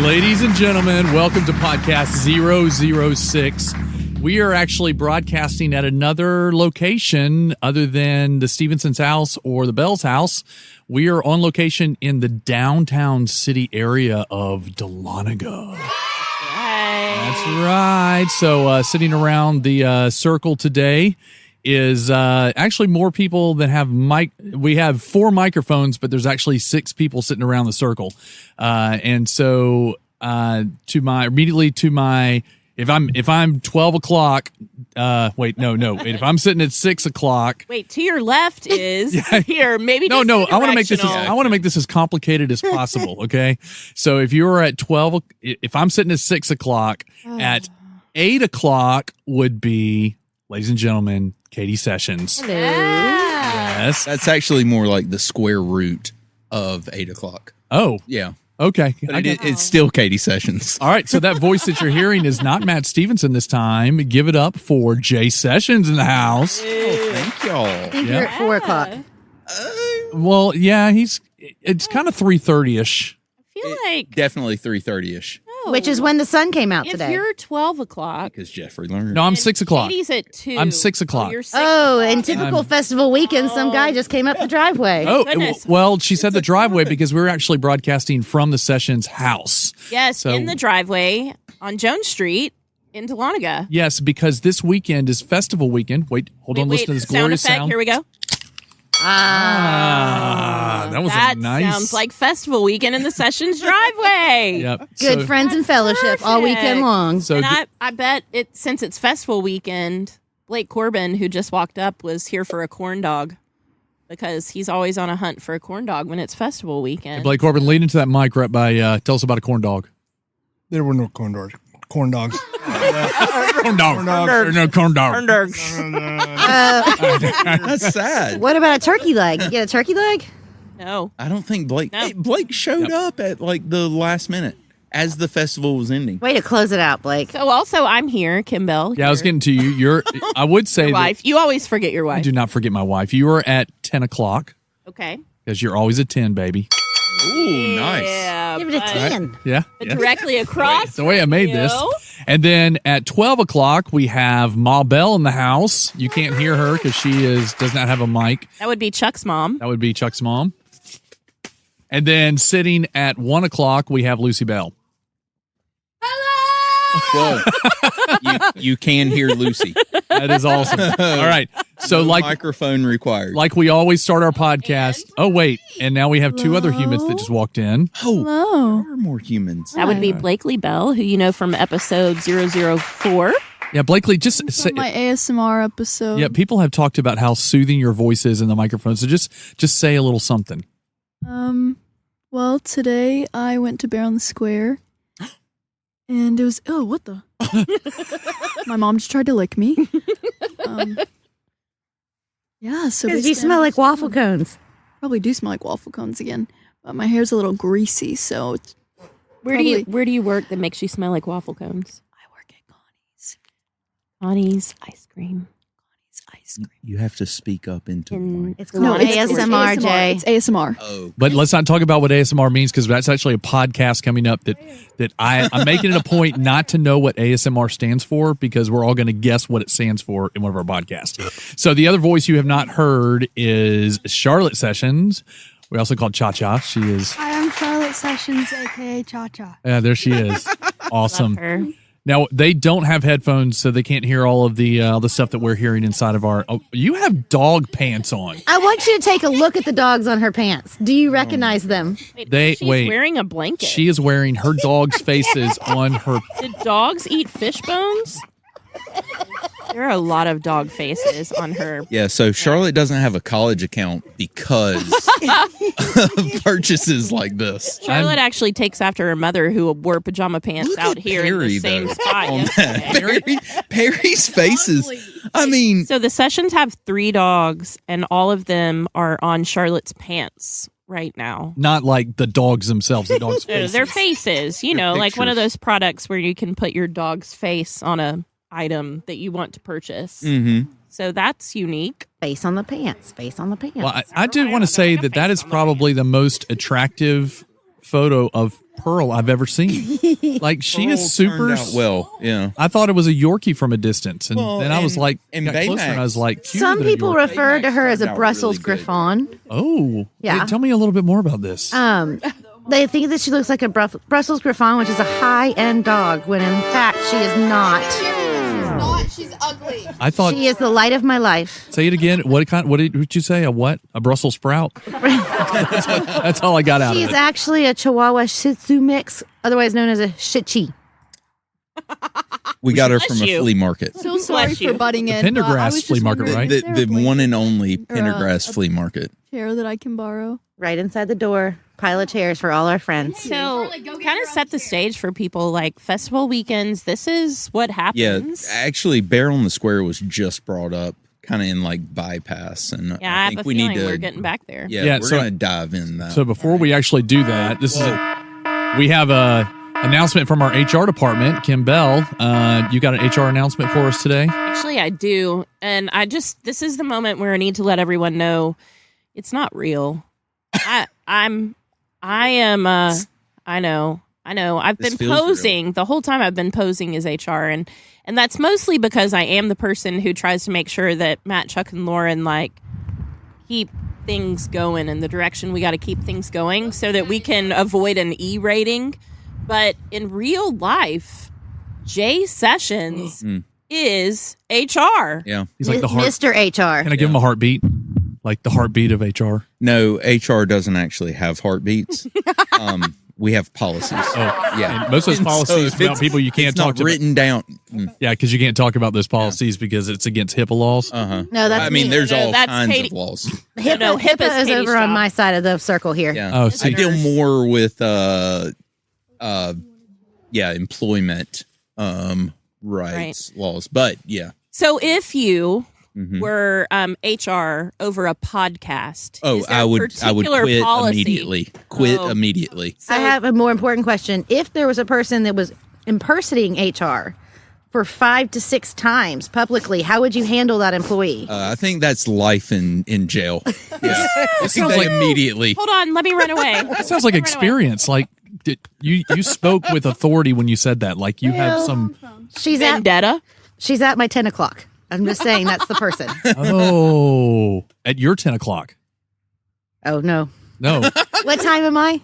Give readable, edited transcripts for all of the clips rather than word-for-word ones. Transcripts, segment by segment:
Ladies and gentlemen, welcome to podcast 006. We are actually broadcasting at another location other than the Stevenson's house or the Bell's house. We are on location in the downtown city area of Dahlonega. That's right. So sitting around the circle today is actually more people that have mic. We have 4 microphones, but there's actually 6 people sitting around the circle. And so if I'm 12 o'clock, if I'm sitting at 6 o'clock. Wait, to your left is here. Maybe no. I want to make this as complicated as possible. Okay, so if you're at 12, if I'm sitting at 6 o'clock, at 8 o'clock would be, ladies and gentlemen, Katie Sessions. Hello. Yes, that's actually more like the square root of 8 o'clock. Oh, yeah. Okay. But it's still Katie Sessions. All right. So that voice that you're hearing is not Matt Stevenson this time. Give it up for Jay Sessions in the house. Oh, thank y'all. I think you're at 4 o'clock. Well, yeah, it's kind of 3:30ish. I feel like Definitely 3:30ish. Which is when the sun came out if today. you're 12 o'clock. Because Jeffrey learned. No, I'm 6 o'clock. Katie's at 2. I'm 6 o'clock. You're 6 Oh, o'clock. in typical festival weekend, some guy just came up the driveway. Oh, goodness. well, she said the driveway because we're actually broadcasting from the Sessions house. Yes, So- in the driveway on Jones Street in Dahlonega. Yes, because this weekend is festival weekend. Wait, hold on, listen to this sound glorious effect. sound. Here we go. That was That a nice. sounds like festival weekend in the Sessions driveway. Yep. Good So- friends and fellowship all weekend long. So And I bet since it's festival weekend, Blake Corbin, who just walked up, was here for a corn dog because he's always on a hunt for a corn dog when it's festival weekend. Blake Corbin, lean into that mic right by. Tell us about a corn dog. There were no corn dogs. Corn dogs. Corn dog. dogs. No corn dog. Corn dogs. That's sad. What about a turkey leg? You get a turkey leg? No. I don't think Blake. No. Hey, Blake showed up at like the last minute as the festival was ending. Way to close it out, Blake. So also, I'm here, Kim Bell. Yeah, I was getting to you. I would say Your that wife. You always forget your I wife. do not forget my wife. You are at 10 o'clock Okay. because you're always at 10, baby. Ooh, nice. Yeah, Give it a but 10. Yeah. Directly across. That's the way I made from this. you. And then at 12 o'clock, we have Ma Bell in the house. You can't hear her because she does not have a mic. That would be Chuck's mom. That would be Chuck's mom. And then sitting at 1 o'clock, we have Lucy Bell. Whoa. you can hear Lucy. That is awesome. All right. So No like microphone required. we always start our podcast. Oh, wait. And now we have 2 other humans that just walked in. Oh, Hello. there are more humans. That would be Blakely Bell, who you know from episode 004. Yeah, Blakely, just say, My ASMR episode. yeah, people have talked about how soothing your voice is in the microphone. So just say a little something. Well, today I went to Bear on the Square, and it was what the? My mom just tried to lick me. Yeah, so Because you basically smell like waffle cones. Probably do smell like waffle cones again, but my hair's a little greasy, so it's Where do you work that makes you smell like waffle cones? I work at Connie's. Connie's ice cream. Ice cream. You have to speak up into the mic. It's No, called it's ASMR, Jay. It's ASMR. Oh, But let's not talk about what ASMR means because that's actually a podcast coming up that I'm making it a point not to know what ASMR stands for because we're all going to guess what it stands for in one of our podcasts. So the other voice you have not heard is Charlotte Sessions. We also call Cha Cha. She is. Hi, I'm Charlotte Sessions, aka Cha Cha. Yeah, there she is. Awesome. Love her. Now they don't have headphones, so they can't hear all of the stuff that we're hearing inside of our. Oh, you have dog pants on. I want you to take a look at the dogs on her pants. Do you recognize them? She's wearing a blanket. She is wearing her dog's faces on her. Did dogs eat fish bones? There are a lot of dog faces on her. yeah. So Charlotte doesn't have a college account because of purchases like this. Charlotte actually takes after her mother, who wore pajama pants Look out at here in Perry, the same though, spot. on yesterday. that. Perry's faces. I mean, So the Sessions have 3 dogs, and all of them are on Charlotte's pants right now. Not like the dogs themselves, the dogs' No, faces. their faces, you Their know, like one of pictures. those products where you can put your dog's face on a item that you want to purchase. mm-hmm. So that's unique. Face on the pants. Face on the pants. Well, I do want to say that is probably the most attractive photo of Pearl I've ever seen. Like she Pearl is super turned out well. Yeah. I thought it was a Yorkie from a distance, and Well, then I was and- like, and got closer, Baymax. and I was like, cute Some than a people Yorkie. refer to her as a turned out Brussels really good. Griffon. Oh, Yeah. Hey, tell me a little bit more about this. They think that she looks like a Brussels Griffon, which is a high-end dog, when in fact she is not. She's ugly. I thought. She is the light of my life. Say it again. What did you say? A what? A Brussels sprout? That's all I got out of She's it. actually a Chihuahua Shih Tzu mix, otherwise known as a Shih Tzu. We got her Bless from a you. flea market. So sorry Bless for you. butting in. Pendergrass but I was just flea market, wondering, right? is The there a blanket one and only Or, Pendergrass flea market. chair that I can borrow? Right inside the door, pile of chairs for all our friends. So, kind of set the stage for people like festival weekends. This is what Yeah, happens. actually, Bear on the Square was just brought up, kind of in like bypass, and Yeah, I I have think a we feeling need to. we're getting back there. Yeah, we're so- gonna dive in that. So before we actually do that, we have a announcement from our HR department. Kim Bell, you got an HR announcement for us today? Actually, I do. And this is the moment where I need to let everyone know it's not real. I know. I've This been feels posing the whole time. I've been posing as HR, and that's mostly because I am the person who tries to make sure that Matt, Chuck, and Lauren like keep things going in the direction we got to keep things going, so that we can avoid an E rating. But in real life, Jay Sessions is HR. Yeah, He's like the heart. Mr. HR. Can I give him a heartbeat? Like the heartbeat of HR. no, HR doesn't actually have heartbeats. We have policies. Oh, Yeah, and most of those And so policies if about it's- people you can't it's talk not to. written down. Yeah, because you can't talk about those policies because it's against HIPAA laws. No, that's I mean, me. there's No, all that's kinds Katie. of laws. HIPAA, No, HIPAA's HIPAA is Katie's over on job. my side of the circle here. Yeah, Oh, I see. deal more with employment rights laws, but yeah. So if you Mhm. were HR over a podcast, Oh, is there I a would particular quit policy? immediately. Quit Oh. immediately. So, I have a more important question. If there was a person that was impersonating HR for 5 to 6 times publicly, how would you handle that employee? I think that's life in jail. Yeah, I think sounds they like- immediately. hold on, let me run away. That sounds like experience. Like you spoke with authority when you said that. Like you have Well- some. Vendetta. She's at my 10 o'clock. I'm just saying that's the person. Oh, at your 10 o'clock. Oh, no. No, What time am I?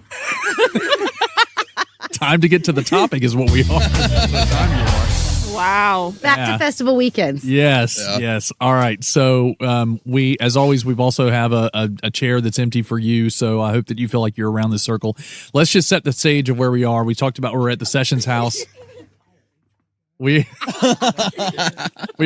time to get to the topic is what we are. Wow. Back Yeah. to festival weekends. Yes, Yeah. yes. All right. So we, as always, we've also have a chair that's empty for you. So I hope that you feel like you're around this circle. Let's just set the stage of where we are. We talked about we're at the Sessions house. We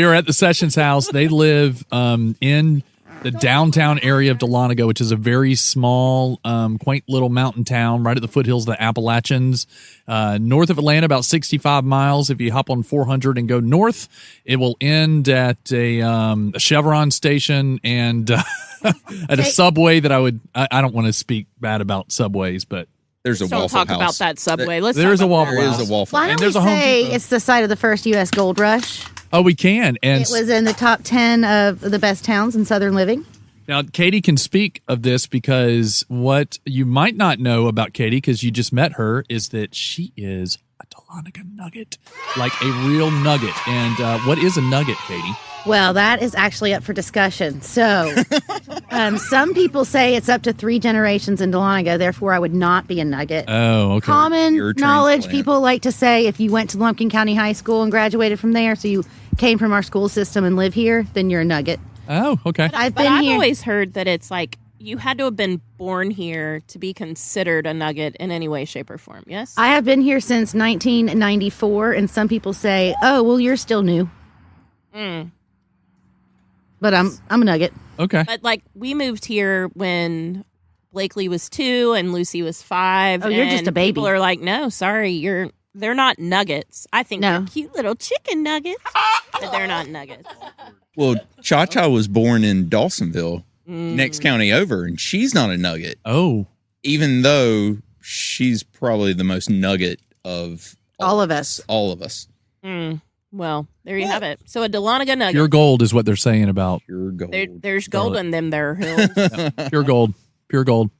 are at the Sessions house. They live in the downtown area of Dahlonega, which is a very small, quaint little mountain town right at the foothills of the Appalachians, north of Atlanta, about 65 miles. If you hop on 400 and go north, it will end at a Chevron station and at a Subway that I don't want to speak bad about Subways, but There's a Don't Waffle talk House. about that Subway. Let's there talk is a about Waffle There House. is a Waffle Why House. don't there's we a Home say Depot. it's the site of the first U.S. gold rush? Oh, we can. And It was in the top 10 of the best towns in Southern living. now, Katie can speak of this because what you might not know about Katie, because you just met her, is that she is a Dahlonega Nugget, like a real nugget. And what is a nugget, Katie? Well, that is actually up for discussion. So, some people say it's up to 3 generations in Dahlonega, therefore I would not be a nugget. Oh, okay. Common You're a knowledge, transplant. people like to say if you went to Lumpkin County High School and graduated from there, so you came from our school system and live here, then you're a nugget. Oh, okay. I've But been I've here. always heard that it's like you had to have been born here to be considered a nugget in any way, shape, or form. Yes? I have been here since 1994, and some people say, "Oh, well, you're still new." But I'm a nugget. Okay. But like we moved here when Blakely was 2 and Lucy was 5. Oh, you're just and a baby. People are like, no, sorry, they're not nuggets. I think No. they're cute little chicken nuggets, but they're not nuggets. Well, Cha Cha was born in Dawsonville, next county over, and she's not a nugget, Oh, even though she's probably the most nugget of All of us. All of us. Well, there you have it. So a Dahlonega nugget. pure gold is what they're saying about Pure gold. There's gold in them there hills. pure gold. Pure gold.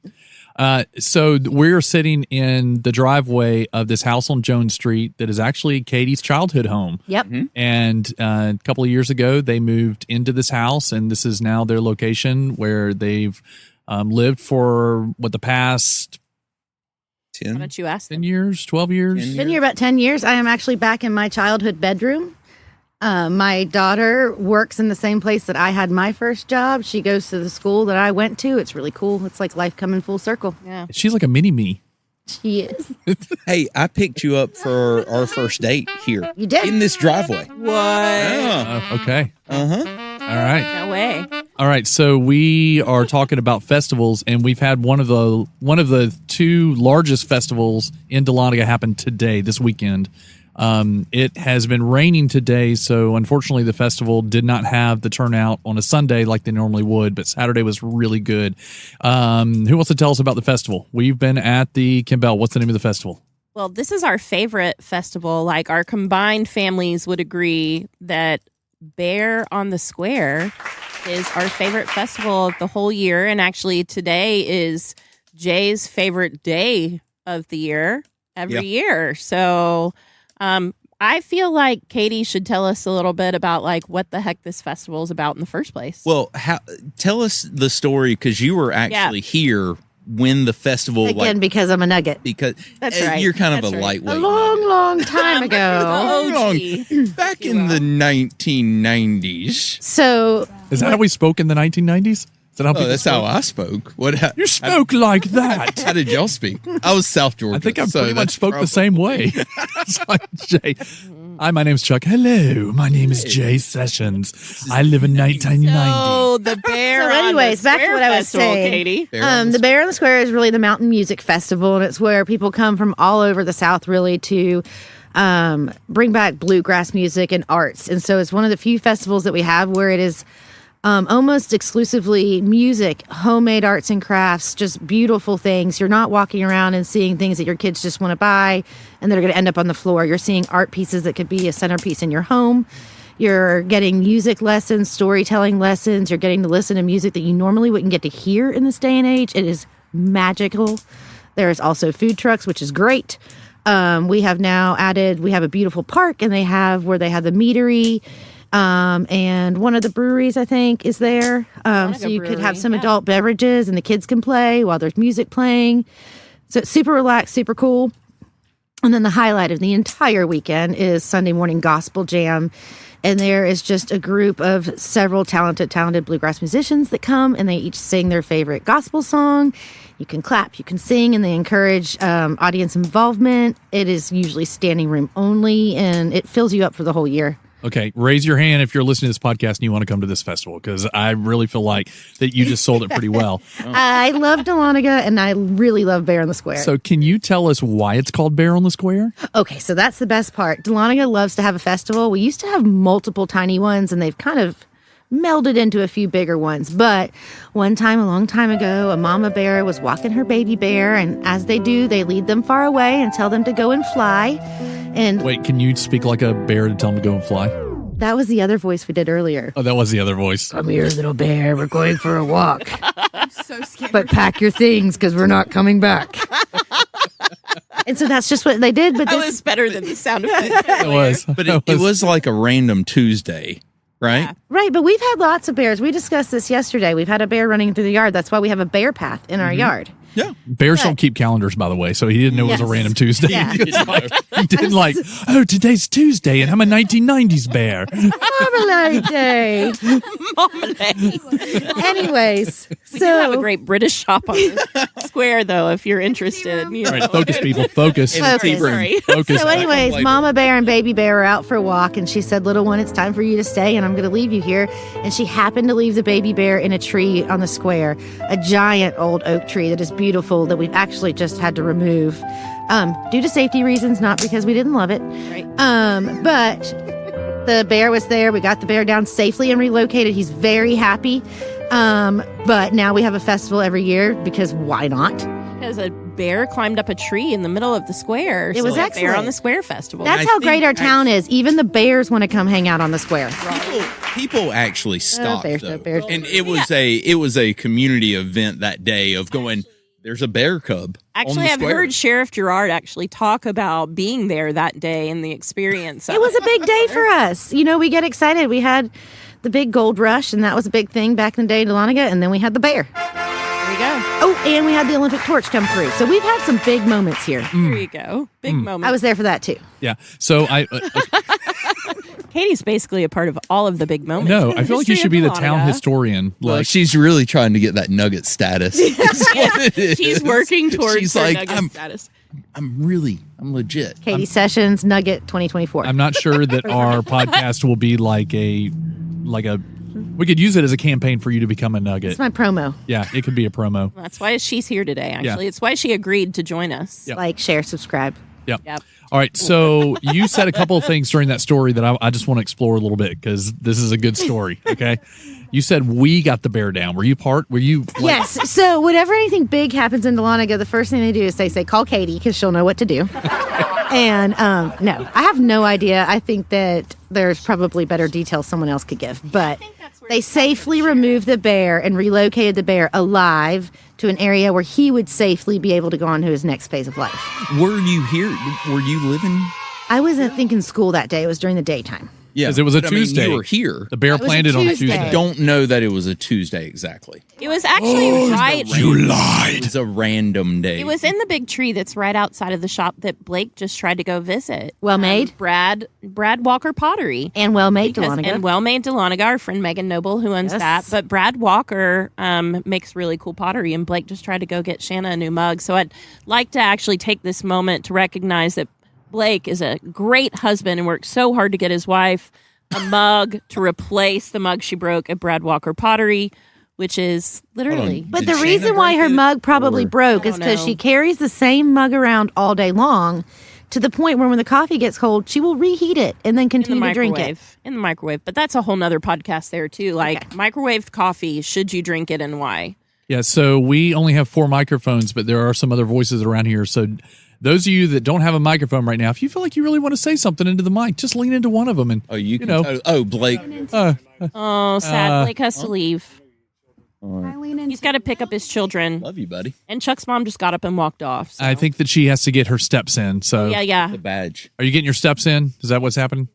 So we're sitting in the driveway of this house on Jones Street that is actually Katie's childhood home. Yep. And a couple of years ago, they moved into this house, and this is now their location where they've lived for the past Why 10. don't you ask 10 them? years, 12 years? Been here about 10 years. I am actually back in my childhood bedroom. My daughter works in the same place that I had my first job. She goes to the school that I went to. It's really cool. It's like life coming full circle. Yeah. She's like a mini me. She is. Hey, I picked you up for our first date here. You did? In this driveway. What? Yeah. Okay. Uh-huh. All right. No way. All right, so we are talking about festivals, and we've had one of the two largest festivals in Dahlonega happen today, this weekend. It has been raining today, so unfortunately the festival did not have the turnout on a Sunday like they normally would, but Saturday was really good. Who wants to tell us about the festival? We've been at the Kimbell. What's the name of the festival? Well, this is our favorite festival. Like, our combined families would agree that Bear on the Square is our favorite festival of the whole year. And actually, today is Jay's favorite day of the year every year. So I feel like Katie should tell us a little bit about like what the heck this festival is about in the first place. Well, tell us the story, because you were actually here when the festival Again, because I'm a nugget. because That's right. you're kind of That's a right. lightweight. A long time ago. OG. Back in the 1990s. So Is that how we spoke in the 1990s? Is that how Oh, people that's spoke? how I spoke. What? You spoke like that. How did y'all speak? I was South Georgia. I think I so pretty much that's spoke the same way. It's like, Jay. Hi, my name's Chuck. Hello, my name is Jay Sessions. I live in 1990. So the Bear So on anyways, the back to Square what I was Festival, saying. Katie. the Bear on the Square is really the mountain music festival, and it's where people come from all over the South really to bring back bluegrass music and arts. And so it's one of the few festivals that we have where it is almost exclusively music, homemade arts and crafts, just beautiful things. You're not walking around and seeing things that your kids just want to buy and that are going to end up on the floor. You're seeing art pieces that could be a centerpiece in your home. You're getting music lessons, storytelling lessons. You're getting to listen to music that you normally wouldn't get to hear in this day and age. It is magical. There's also food trucks, which is great. We have now added, we have a beautiful park, and they have the meadery, and one of the breweries, I think, is there. So you could have some adult beverages and the kids can play while there's music playing. So it's super relaxed, super cool. And then the highlight of the entire weekend is Sunday morning gospel jam. And there is just a group of several talented bluegrass musicians that come, and they each sing their favorite gospel song. You can clap, you can sing, and they encourage audience involvement. It is usually standing room only, and it fills you up for the whole year. Okay, raise your hand if you're listening to this podcast and you want to come to this festival, because I really feel like that you just sold it pretty well. I love Dahlonega, and I really love Bear on the Square. So can you tell us why it's called Bear on the Square? Okay, so that's the best part. Dahlonega loves to have a festival. We used to have multiple tiny ones, and they've kind of melded into a few bigger ones. But one time, a long time ago, a mama bear was walking her baby bear, and as they do, they lead them far away and tell them to go and fly. And Wait, can you speak like a bear to tell them to go and fly? that was the other voice we did earlier. Oh, that was the other voice. Come here, little bear. We're going for a walk. I'm so scared. But pack your things because we're not coming back. And so that's just what they did. But That this was better than the sound effect. It was. But it was like a random Tuesday, right? right, but we've had lots of bears. We discussed this yesterday. We've had a bear running through the yard. That's why we have a bear path in our yard. Yeah. Bears don't keep calendars, by the way, so he didn't know it was a Yes. random Tuesday. Yeah. He didn't like, oh, today's Tuesday, and I'm a 1990s bear. Marmalade Day. Marmalade. Anyways, We do have a so great British shop on the square, though, if you're interested. You All know. right, focus, people, focus. And Okay, tea room. sorry. Focus. So anyways, later. Mama Bear and Baby Bear are out for a walk, and she said, little one, it's time for you to stay, and I'm going to leave you here. And she happened to leave the baby bear in a tree on the square, a giant old oak tree that is beautiful that we've actually just had to remove due to safety reasons, not because we didn't love it. Right. But the bear was there. We got the bear down safely and relocated. He's very happy. But now we have a festival every year because why not? Because a bear climbed up a tree in the middle of the square. It was Bear excellent. on the Square Festival. That's I how think great our town is. Even the bears want to come hang out on the square. People actually stopped bears, though, bears. and it was a community event that day of going. There's a bear cub. Actually, I've heard Sheriff Gerard actually talk about being there that day and the experience. It was a big day for us. You know, we get excited. We had the big gold rush, and that was a big thing back in the day in Dahlonega, and then we had the bear. There you go. Oh, and we had the Olympic torch come through. So we've had some big moments here. There you go. Big moment. I was there for that, too. Yeah. So Katie's basically a part of all of the big moments. no, in I feel like you history should be the of town Dahlonega. historian. Well, Like, she's really trying to get that nugget status. Is what it is. She's working towards She's her like, nugget status. I'm legit. Katie Sessions, Nugget 2024. I'm not sure that our podcast will be like a. We could use it as a campaign for you to become a nugget. It's my promo. Yeah, it could be a promo. That's why she's here today, actually. Yeah. It's why she agreed to join us. Yep. Like, share, subscribe. Yep. Yep. All right. So you said a couple of things during that story that I just want to explore a little bit because this is a good story. Okay. You said we got the bear down. Were you Yes. So whenever anything big happens in Dahlonega, the first thing they do is they say, call Katie because she'll know what to do. And no, I have no idea. I think that there's probably better details someone else could give. But they safely removed the bear and relocated the bear alive to an area where he would safely be able to go on to his next phase of life. Were you here? Were you living? I wasn't thinking school that day. It was during the daytime. Yeah, 'Cause it was a but, I mean, Tuesday. you were here. The bear It was a planted on Tuesday. Tuesday. I don't know that it was a Tuesday exactly. It was actually right. It was a random day. It was in the big tree that's right outside of the shop that Blake just tried to go visit. Well made. Brad Walker Pottery. And well made, Because- Dahlonega. And Well Made Dahlonega, our friend Megan Noble, who owns Yes. that. But Brad Walker makes really cool pottery, and Blake just tried to go get Shanna a new mug. So I'd like to actually take this moment to recognize that Blake is a great husband and worked so hard to get his wife a mug to replace the mug she broke at Brad Walker Pottery, which is literally. But Did the Shanna reason why break her it, mug probably or- broke I is don't because know. she carries the same mug around all day long to the point where when the coffee gets cold, she will reheat it and then In the continue to drink it. microwave. In the microwave. But that's a whole nother podcast there, too. Like, microwaved coffee, should you drink it and why? Yeah, so we only have 4 microphones, but there are some other voices around here. So those of you that don't have a microphone right now, if you feel like you really want to say something into the mic, just lean into one of them. And Oh, you can. know. Blake. Oh, sad. Blake has to leave. I lean into He's got to pick up his children. Love you, buddy. And Chuck's mom just got up and walked off. So. I think that she has to get her steps in. So Yeah. The badge. are you getting your steps in? Is that what's happening?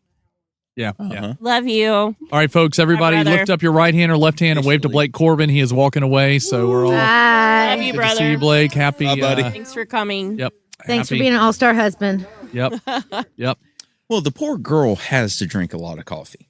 Yeah. Yeah. Uh-huh. Love you. All right, folks, everybody brother. lift up your right hand or left hand and wave to Officially. Blake Corbin. He is walking away. So we're all Bye. Love you, good to see brother. you, Blake. Happy. Bye, buddy. Thanks for coming. Yep. Thanks for Happy- being an all-star husband. Yep. Yep. Well, the poor girl has to drink a lot of coffee.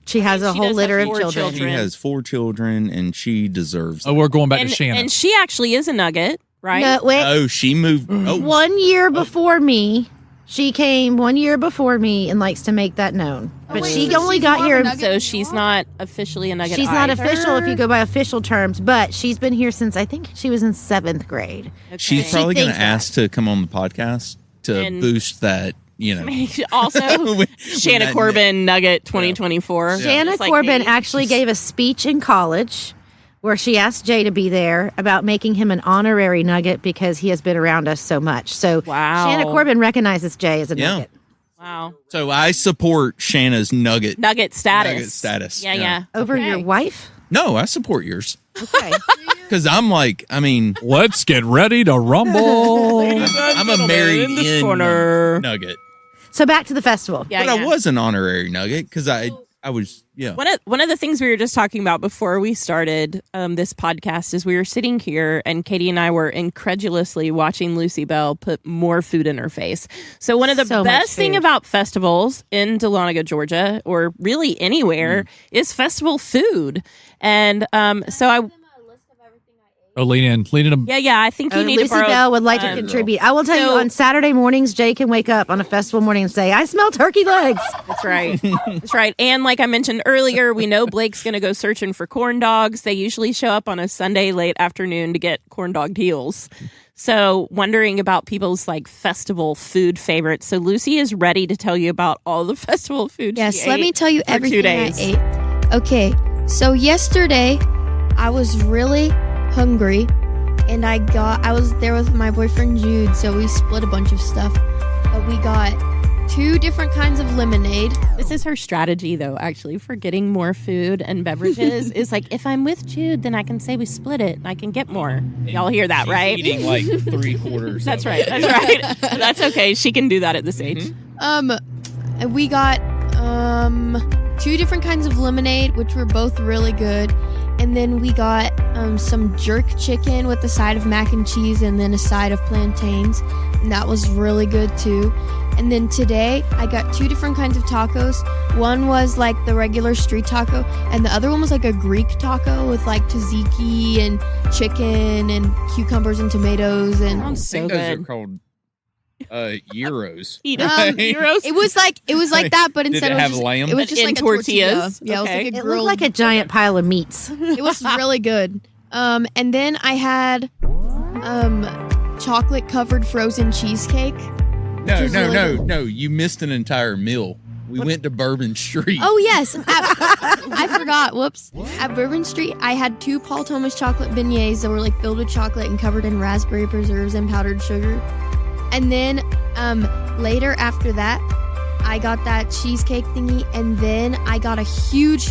She has a She whole does litter have of 4 children. She has 4 children, and she deserves. Oh, we're going back And, to Shannon. and she actually is a nugget, right? No, wait. Oh, she moved. Oh, 1 year before me. She came 1 year before me and likes to make that known. But wait, she so only she's got not a here. nugget? So she's not officially a nugget She's not either. official if you go by official terms, but she's been here since I think she was in 7th grade. Okay. she's probably going to thinks that. ask to come on the podcast to And- boost that. You know, Also, When Shanna that- Corbin Nugget 2024. Shanna Just like Corbin me. actually gave a speech in college where she asked Jay to be there about making him an honorary nugget because he has been around us so much. So Wow. Shanna Corbin recognizes Jay as a Yeah. nugget. Wow. So I support Shanna's nugget. Nugget status. Nugget status. Yeah, Yeah. yeah. Over Okay. your wife? No, I support yours Okay. because I'm like, I mean, Let's get ready to rumble. I'm a married in this in corner. nugget, So back to the festival. Yeah, but yeah. I was an honorary nugget because I was One of the things we were just talking about before we started this podcast is we were sitting here and Katie and I were incredulously watching Lucy Bell put more food in her face. So one of the So much best thing food. about festivals in Dahlonega, Georgia, or really anywhere, is festival food. And so I Oh, lean in. Lean in. yeah, I think you need Lucy to borrow. Bell would like to contribute. I will tell you, so- on Saturday mornings, Jay can wake up on a festival morning and say, I smell turkey legs. That's right. That's right. And like I mentioned earlier, we know Blake's going to go searching for corn dogs. They usually show up on a Sunday late afternoon to get corn dog deals. So wondering about people's like festival food favorites. So Lucy is ready to tell you about all the festival food. Yes, she let me ate tell you for everything 2 I days. ate. Okay, so yesterday I was really hungry and I was there with my boyfriend Jude, so we split a bunch of stuff. But we got 2 different kinds of lemonade. This is her strategy, though, actually, for getting more food and beverages. Is like, if I'm with Jude, then I can say we split it and I can get more. Y'all hear that, She's right? eating like 3/4. That's right. That's right. That's okay. She can do that at this age. We got 2 different kinds of lemonade, which were both really good. And then we got some jerk chicken with a side of mac and cheese and then a side of plantains. And that was really good too. And then today I got 2 different kinds of tacos. One was like the regular street taco, and the other one was like a Greek taco with like tzatziki and chicken and cucumbers and tomatoes. And Sounds so those good. are called gyros. Gyros? it was like that, but Did instead it it was have just, lamb? it was just In like a tortillas? tortilla. Yeah, Okay. it was like a It grilled. looked like a giant pile of meats. It was really good. And then I had chocolate covered frozen cheesecake. No. You missed an entire meal. We went to Bourbon Street. Oh yes, I forgot. Whoops. At Bourbon Street, I had 2 Paul Thomas chocolate beignets that were like filled with chocolate and covered in raspberry preserves and powdered sugar. And then later after that, I got that cheesecake thingy, and then I got a huge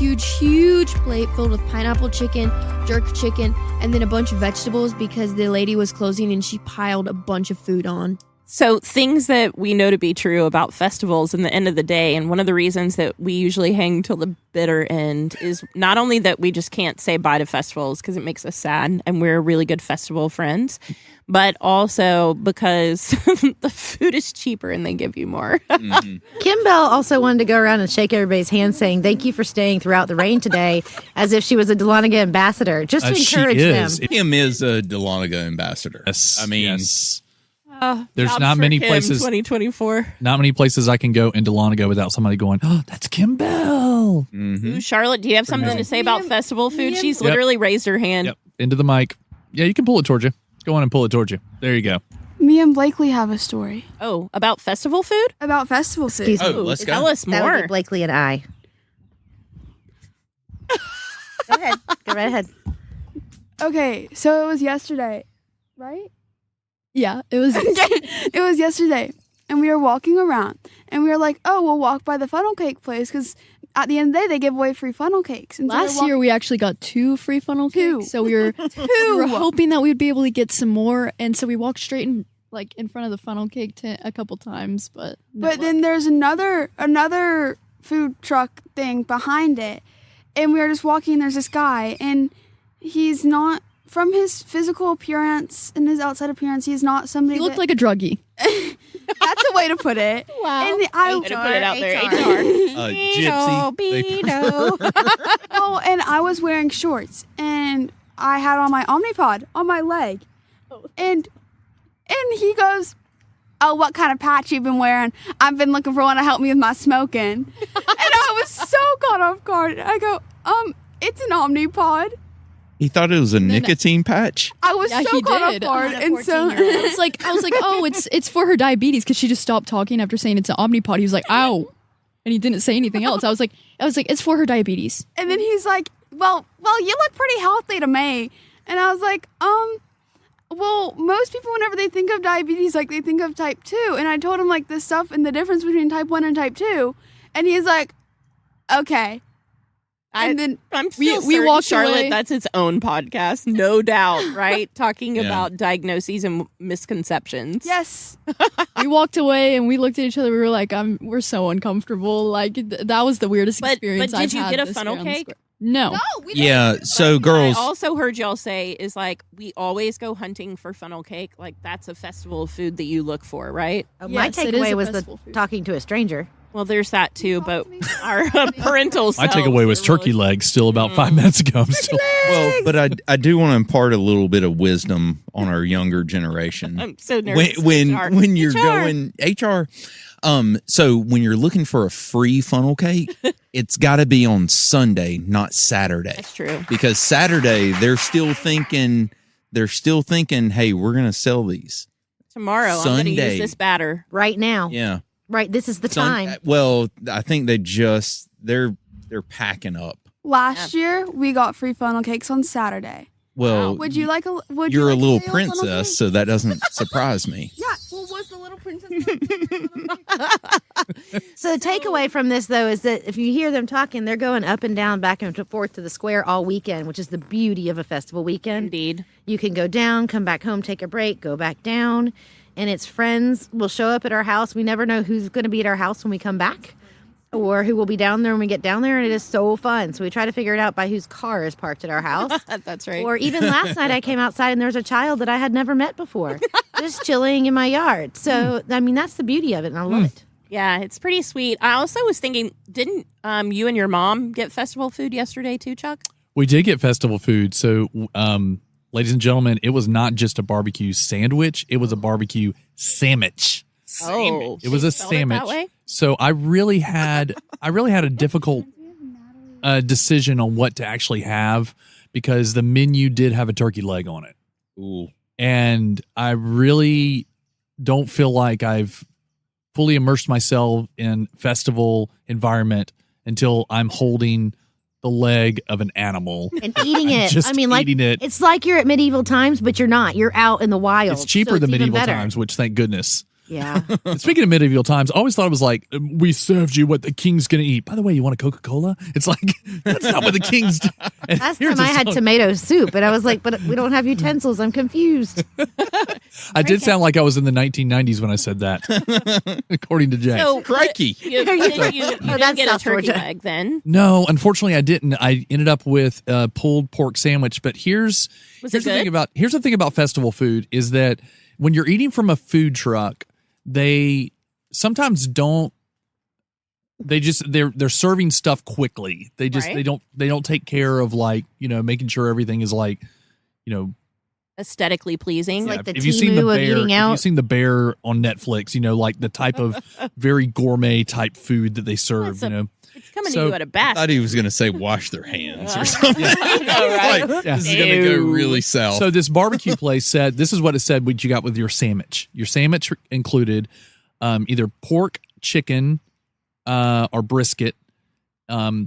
plate filled with pineapple chicken, jerk chicken, and then a bunch of vegetables because the lady was closing and she piled a bunch of food on. So things that we know to be true about festivals in the end of the day, and one of the reasons that we usually hang till the bitter end is not only that we just can't say bye to festivals because it makes us sad and we're really good festival friends, but also because the food is cheaper and they give you more. Kim Bell also wanted to go around and shake everybody's hand saying, thank you for staying throughout the rain today, as if she was a Dahlonega ambassador, just to encourage them. Kim is a Dahlonega ambassador. Yes, I mean, yes. There's Jobs not for many Kim places. 2024. Not many places I can go in Dahlonega without somebody going, "Oh, that's Kim Bell." Ooh, Charlotte, do you have something to say about festival food? She's Yep. literally raised her hand. Yep, into the mic. Yeah, you can pull it towards you. Go on and pull it towards you. There you go. Me and Blakely have a story Oh, about festival food? about festival food. Excuse me. oh, let's Tell go. us That would more. be Blakely and I. Go ahead. Go right ahead. Okay, so it was yesterday, right? Yeah, it was. It was yesterday, and we were walking around, and we were like, "Oh, we'll walk by the funnel cake place because at the end of the day they give away free funnel cakes." And so Last year we actually got 2 free funnel cakes, so we were hoping that we'd be able to get some more, and so we walked straight in front of the funnel cake tent a couple times, but no But then luck. there's another food truck thing behind it, and we were just walking. There's this guy, and he's not, from his physical appearance and his outside appearance, he's not somebody. He looked like a druggie. That's a way to put it. Wow. And Way to put it out there. HR. Gypsy. Beano. Oh, and I was wearing shorts, and I had on my Omnipod on my leg, and he goes, "Oh, what kind of patch you been wearing? I've been looking for one to help me with my smoking." And I was so caught off guard. I go, it's an Omnipod. He thought it was a nicotine patch. I was Yeah, so he caught did. off guard, and so I was like, oh, it's for her diabetes because she just stopped talking after saying it's an Omnipod. He was like, ow, and he didn't say anything else. I was like, it's for her diabetes. and then he's like, well, you look pretty healthy to me. And I was like, well, most people, whenever they think of diabetes, like, they think of type 2. And I told him, like, the stuff and the difference between type 1 and type 2. And he's like, okay. And then I'm We still certain, walked Charlotte, away. that's its own podcast, no doubt, right? Talking Yeah. about diagnoses and misconceptions. yes. We walked away and we looked at each other. We were like, we're so uncomfortable. Like that was the weirdest But experience. did I've you had get a this funnel year on the cake? square. No. Yeah. So girls, I also heard y'all say is like, we always go hunting for funnel cake. Like, that's a festival food that you look for, right? My Yes, it is takeaway a was the festival food. talking to a stranger. Well, there's that too, but our parental My selves takeaway was are turkey really- legs still about 5 minutes ago. I'm still, well, but I do want to impart a little bit of wisdom on our younger generation. I'm so nervous. when HR. when you're HR. going HR, so when you're looking for a free funnel cake, it's got to be on Sunday, not Saturday, That's true. because Saturday they're still thinking, hey, we're gonna sell these. Tomorrow, I'm going to Sunday. use this batter. Right now. Yeah, Right. This is the time. Well, I think they're packing up. Last year, we got free funnel cakes on Saturday. Well, Would you like a? Would you're you a like little to say funnel princess, cake? so that doesn't surprise me. Yeah. was the little princess. So the takeaway from this, though, is that if you hear them talking, they're going up and down, back and forth to the square all weekend, which is the beauty of a festival weekend. Indeed. You can go down, come back home, take a break, go back down, and its friends will show up at our house. We never know who's going to be at our house when we come back or who will be down there when we get down there, and it is so fun. So we try to figure it out by whose car is parked at our house. That's right. Or even last night I came outside and there was a child that I had never met before just chilling in my yard. So, I mean, that's the beauty of it, and I love it. Yeah, it's pretty sweet. I also was thinking, didn't you and your mom get festival food yesterday too, Chuck? We did get festival food. So, ladies and gentlemen, it was not just a barbecue sandwich. It was a barbecue sandwich. Oh, It was a spelled it sandwich. that way? So I really had a difficult decision on what to actually have because the menu did have a turkey leg on it. Ooh. And I really don't feel like I've fully immersed myself in festival environment until I'm holding the leg of an animal And eating it. Just I mean, like, eating it. it's like you're at medieval times, but you're not. You're out in the wild. It's cheaper so it's than even medieval better. times, which thank goodness. Yeah. Speaking of medieval times, I always thought it was like, we served you what the king's going to eat. By the way, you want a Coca-Cola? It's like, that's not what the king's do. And Last here's time I a had song. tomato soup, and I was like, but we don't have utensils. I'm confused. I did sound like I was in the 1990s when I said that, according to Jay. So, Crikey. You There you go. didn't that's get a South turkey Georgia. leg then. No, unfortunately, I didn't. I ended up with a pulled pork sandwich. But here's Was the it good? thing about festival food is that when you're eating from a food truck, they sometimes don't. They're serving stuff quickly. They just Right. they don't take care of, like, making sure everything is, like, Aesthetically pleasing. Like the if you've seen the Temu of bear, eating if out. you've seen the bear on Netflix, like the type of very gourmet type food that they serve. It's coming So, to you at a I bash. thought he was going to say wash their hands or something. I know, right? Like, Yeah. this is going to go Ew. really south. So this barbecue place said, this is what it said, what you got with your sandwich. Your sandwich included either pork, chicken, or brisket,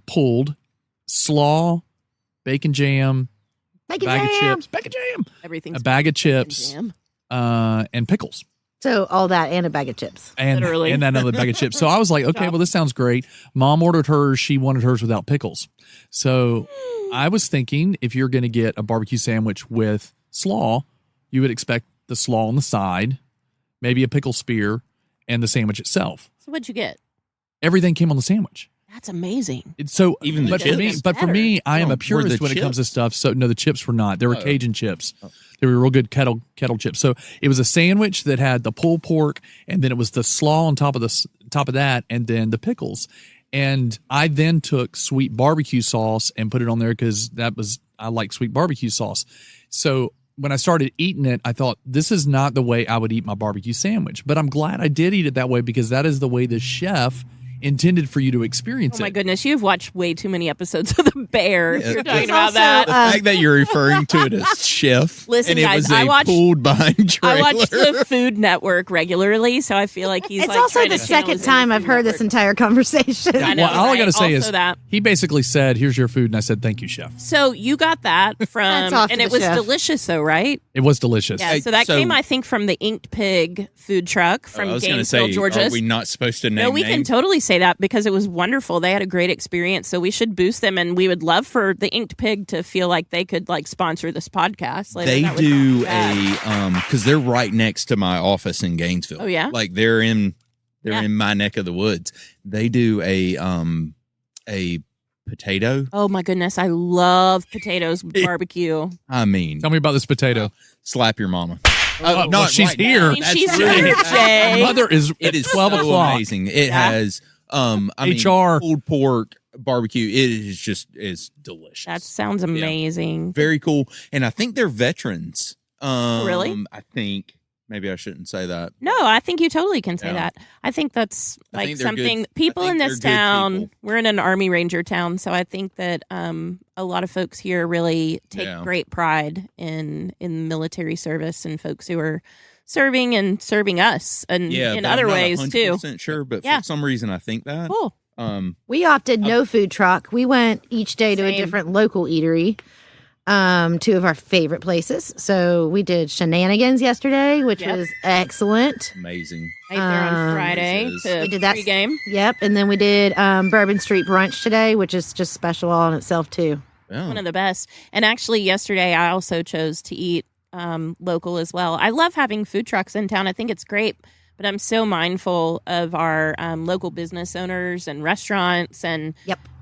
pulled, slaw, bacon jam, Bacon bag of jam. chips, bacon jam, Everything's a bag of bacon chips, jam. and pickles. So all that and a bag of chips. And Literally. that other bag of chips. So I was like, okay, well, this sounds great. Mom ordered hers. She wanted hers without pickles. So I was thinking, if you're going to get a barbecue sandwich with slaw, you would expect the slaw on the side, maybe a pickle spear, and the sandwich itself. So what'd you get? Everything came on the sandwich. That's amazing. So Even the but for me, chips? but for me, I am Oh, a were purist the when it comes to chips? stuff. So no, the chips were not. They were Oh. Cajun chips. They were real good kettle chips. So it was a sandwich that had the pulled pork, and then it was the slaw on top of that, and then the pickles. And I then took sweet barbecue sauce and put it on there because I like sweet barbecue sauce. So when I started eating it, I thought, this is not the way I would eat my barbecue sandwich. But I'm glad I did eat it that way because that is the way the chef intended for you to experience Oh my it. goodness, you've watched way too many episodes of The Bear. Yeah, You're it's talking about also, that. the fact that you're referring to it as chef, Listen, and it guys, was a I watch- pulled behind trailer. I watch the Food Network regularly, so I feel like he's It's like also trying the to channel second his time inner I've Food heard this Network. entire conversation. I know, Well, all I right? got to say Also is that. he basically said, here's your food. And I said, thank you, chef. So you got that Hats from, off and to it the was chef. delicious though, right? It was delicious. Yeah, so that so- came, I think, from the Inked Pig food truck from I was going to Gainesville, say, Georgia. are we not supposed to name No, we can names? totally say that because it was wonderful. They had a great experience, so we should boost them, and we would love for the Inked Pig to feel like they could like sponsor this podcast. Like, They that would do be bad. because they're right next to my office in Gainesville. Oh, yeah? like they're in Yeah. my neck of the woods. They do a potato. Oh my goodness, I love potatoes with barbecue. I mean, Tell me about this potato. slap your mama. well, not she's right now. here. I mean, That's she's really- here, Jay. Mother is It at is 12 so o'clock. amazing. It Yeah. has I HR. mean, pulled pork barbecue. It is delicious. That sounds amazing. very cool. And I think they're veterans. Really? I think maybe I shouldn't say that. No, I think you totally can say Yeah. that. I think that's I like think they're something good- people I in think this they're good town. people. We're in an Army Ranger town, so I think that a lot of folks here really take Yeah. great pride in military service and folks who are serving and serving us and Yeah, in but other I'm not ways too. 100% sure, but Yeah. for some reason I think that. Cool. We opted no food truck. We went each day to a Same. different local eatery. two of our favorite places. So we did Shenanigans yesterday, which was excellent. Amazing. Right there on Friday to We did that pregame. Yep, and then we did Bourbon Street Brunch today, which is just special all in itself too. Yeah. One of the best. And actually, yesterday I also chose to eat local as well. I love having food trucks in town. I think it's great, but I'm so mindful of our local business owners and restaurants and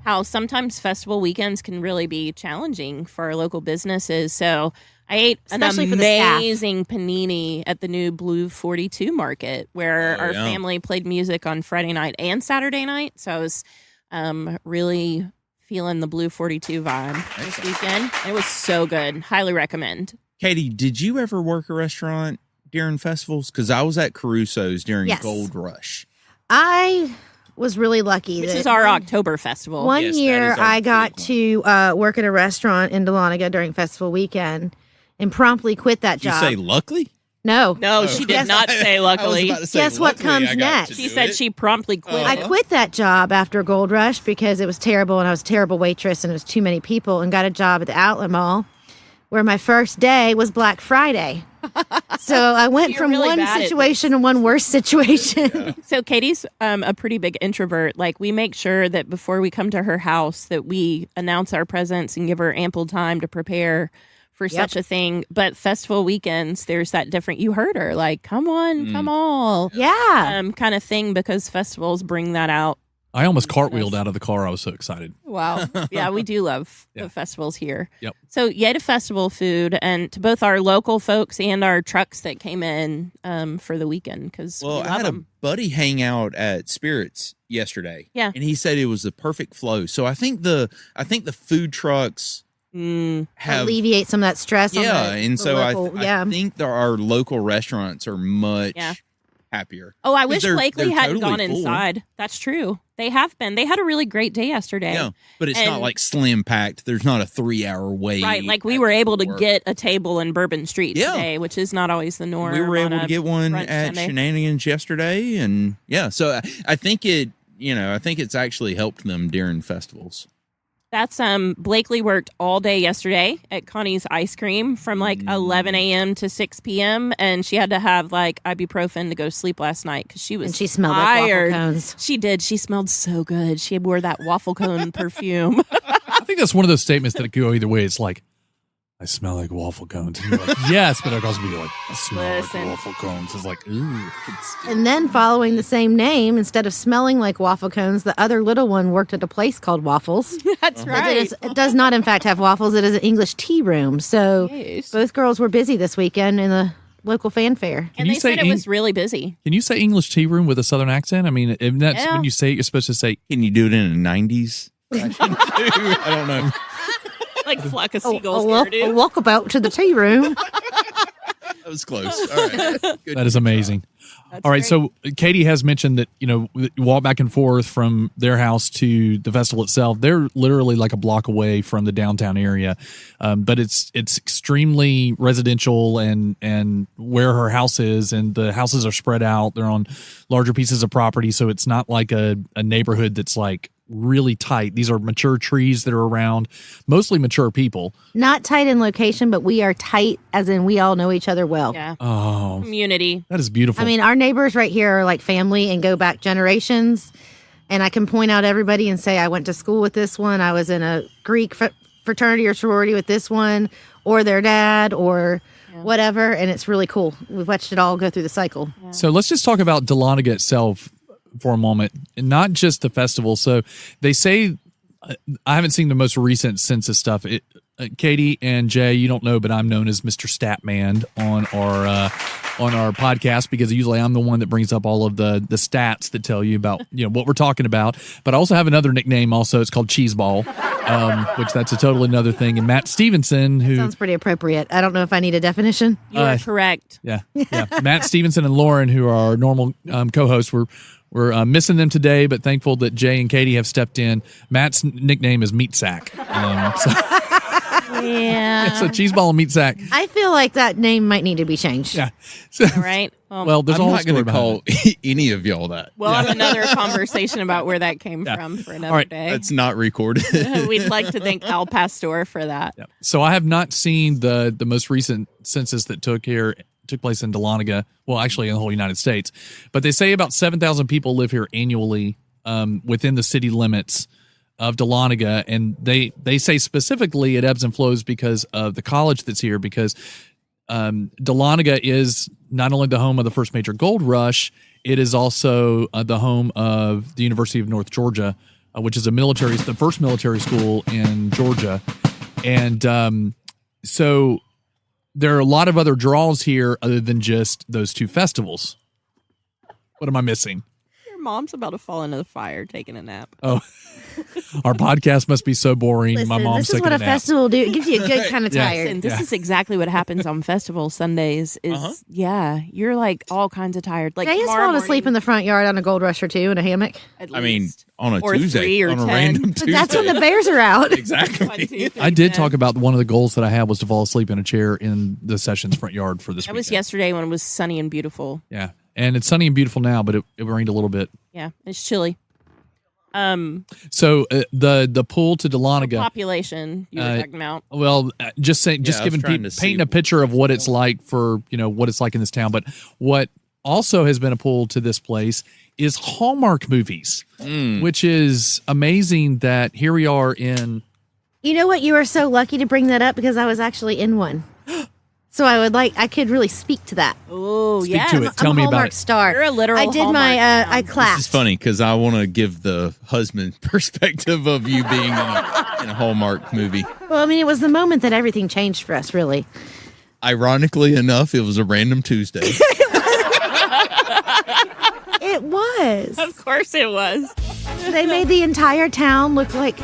how sometimes festival weekends can really be challenging for our local businesses. So I ate Especially an for the staff. amazing panini at the new Blue 42 Market where our family played music on Friday night and Saturday night. So I was really feeling the Blue 42 vibe this weekend. It was so good. Highly recommend. Katie, did you ever work a restaurant during festivals? Because I was at Caruso's during Gold Rush. I was really lucky. Which is our October festival. One Yes, that year is our I got big to work at a restaurant in Dahlonega during festival weekend and promptly quit that Did you job. say luckily? No. No, she did not say luckily. Guess what comes next? She said she promptly quit. I quit that job after Gold Rush because it was terrible and I was a terrible waitress and it was too many people, and got a job at the Outlet Mall where my first day was Black Friday. So I went You're from really one bad at situation to one worse situation. So Katie's a pretty big introvert. Like, we make sure that before we come to her house that we announce our presence and give her ample time to prepare for such a thing. But festival weekends, there's that different, you heard her, like, come on, come all. Yeah. Kind of thing, because festivals bring that out. I almost cartwheeled out of the car. I was so excited. Wow. Yeah, we do love the festivals here. Yep. So yet a festival food, and to both our local folks and our trucks that came in for the weekend, because Well, we I love had them. a buddy hang out at Spirits yesterday. Yeah. And he said it was the perfect flow. So I think the food trucks have alleviate some of that stress. Yeah, on the, and the so local, I think our local restaurants are much happier. Oh, I 'Cause wish they're Blakely hadn't totally gone full. inside. That's true. They have been. They had a really great day yesterday. Yeah, but it's And- not like slim packed. There's not a 3-hour wait. Right, like we were able to work. get a table in Bourbon Street Yeah. today, which is not always the norm. We were on able to a get one brunch at Sunday. Shenanigans yesterday, and so I think I think it's actually helped them during festivals. That's Blakely worked all day yesterday at Connie's Ice Cream from like 11 a.m. to 6 p.m. and she had to have like ibuprofen to go to sleep last night because she was and she smelled tired. like waffle cones. She did. She smelled so good. She wore that waffle cone perfume. I think that's one of those statements that could go either way. It's like, I smell like waffle cones. And you're like, yes, but it could also be like, I smell Listen. like waffle cones. It's like, ooh. And then following the same name, instead of smelling like waffle cones, the other little one worked at a place called Waffles. That's right. It does not, in fact, have waffles. It is an English tea room. So Yes. both girls were busy this weekend in the local fanfare. And you they say said it was really busy. Can you say English tea room with a Southern accent? I mean, if that's Yeah. when you say it, you're supposed to say, Can you do it in a 90s? I don't know. Like flock of A seagulls. walkabout to the tea room. That was close. All right. Good. that is amazing. All right. great. So Katie has mentioned that, you walk back and forth from their house to the festival itself. They're literally like a block away from the downtown area. But it's extremely residential and where her house is, and the houses are spread out. They're on larger pieces of property. So it's not like a neighborhood that's like really tight. These are mature trees that are around, mostly mature people. Not tight in location, but we are tight as in we all know each other well. Yeah. Oh, Community. that is beautiful. I mean, our neighbors right here are like family and go back generations. And I can point out everybody and say, I went to school with this one. I was in a Greek fraternity or sorority with this one, or their dad, or whatever. And it's really cool. We've watched it all go through the cycle. So let's just talk about Dahlonega itself for a moment, and not just the festival. So they say, I haven't seen the most recent census stuff. Katie and Jay, you don't know, but I'm known as Mr. Statman on our podcast, because usually I'm the one that brings up all of the stats that tell you about what we're talking about. But I also have another nickname. Also, it's called Cheeseball, which that's a totally another thing. And Matt Stevenson, who Sounds pretty appropriate. I don't know if I need a definition. You are correct. Yeah. Matt Stevenson and Lauren, who are our normal co-hosts, we're missing them today, but thankful that Jay and Katie have stepped in. Matt's nickname is Meat Sack. Yeah. So cheese ball and meat sack. I feel like that name might need to be changed. Yeah. So, All right. well, there's I'm a whole not story going to behind call it. any of y'all that. we'll have another conversation about where that came Yeah. from for another All right. day. That's not recorded. We'd like to thank Al Pastor for that. Yeah. So I have not seen the most recent census that took place in Dahlonega. Well, actually in the whole United States, but they say about 7,000 people live here annually within the city limits of Dahlonega, and they say specifically it ebbs and flows because of the college that's here. Because Dahlonega is not only the home of the first major gold rush, it is also the home of the University of North Georgia, which is the first military school in Georgia. And so there are a lot of other draws here other than just those two festivals. What am I missing? Your mom's about to fall into the fire taking a nap. Oh, our podcast must be so boring. Listen, My mom's this is taking what a a nap. festival do. It gives you a good kind of Yeah. tired. And this is exactly what happens on festival Sundays is, you're like all kinds of tired. Like I just tomorrow fallen asleep in the front yard on a gold rush or two in a hammock. I mean, on a Or Tuesday, 3 or on a 10. random But Tuesday. that's when the bears are out. Exactly. I did talk about one of the goals that I had was to fall asleep in a chair in the Sessions front yard for this That weekend. was yesterday when it was sunny and beautiful. Yeah. And it's sunny and beautiful now, but it rained a little bit. Yeah, it's chilly. So the pool to Dahlonega. Population you were talking about. Well, just I was giving trying to see painting a picture of what it's like for what it's like in this town. But what also has been a pull to this place is Hallmark movies, which is amazing that here we are in. You know what? You are so lucky to bring that up because I was actually in one. So I could really speak to that. Oh, Speak yeah. to it. Tell I'm a me about Hallmark it. star. You're a literal I did Hallmark my, fan. I clapped. This is funny because I want to give the husband perspective of you being in a Hallmark movie. Well, I mean, it was the moment that everything changed for us, really. Ironically enough, it was a random Tuesday. It was. Of course it was. They made the entire town look like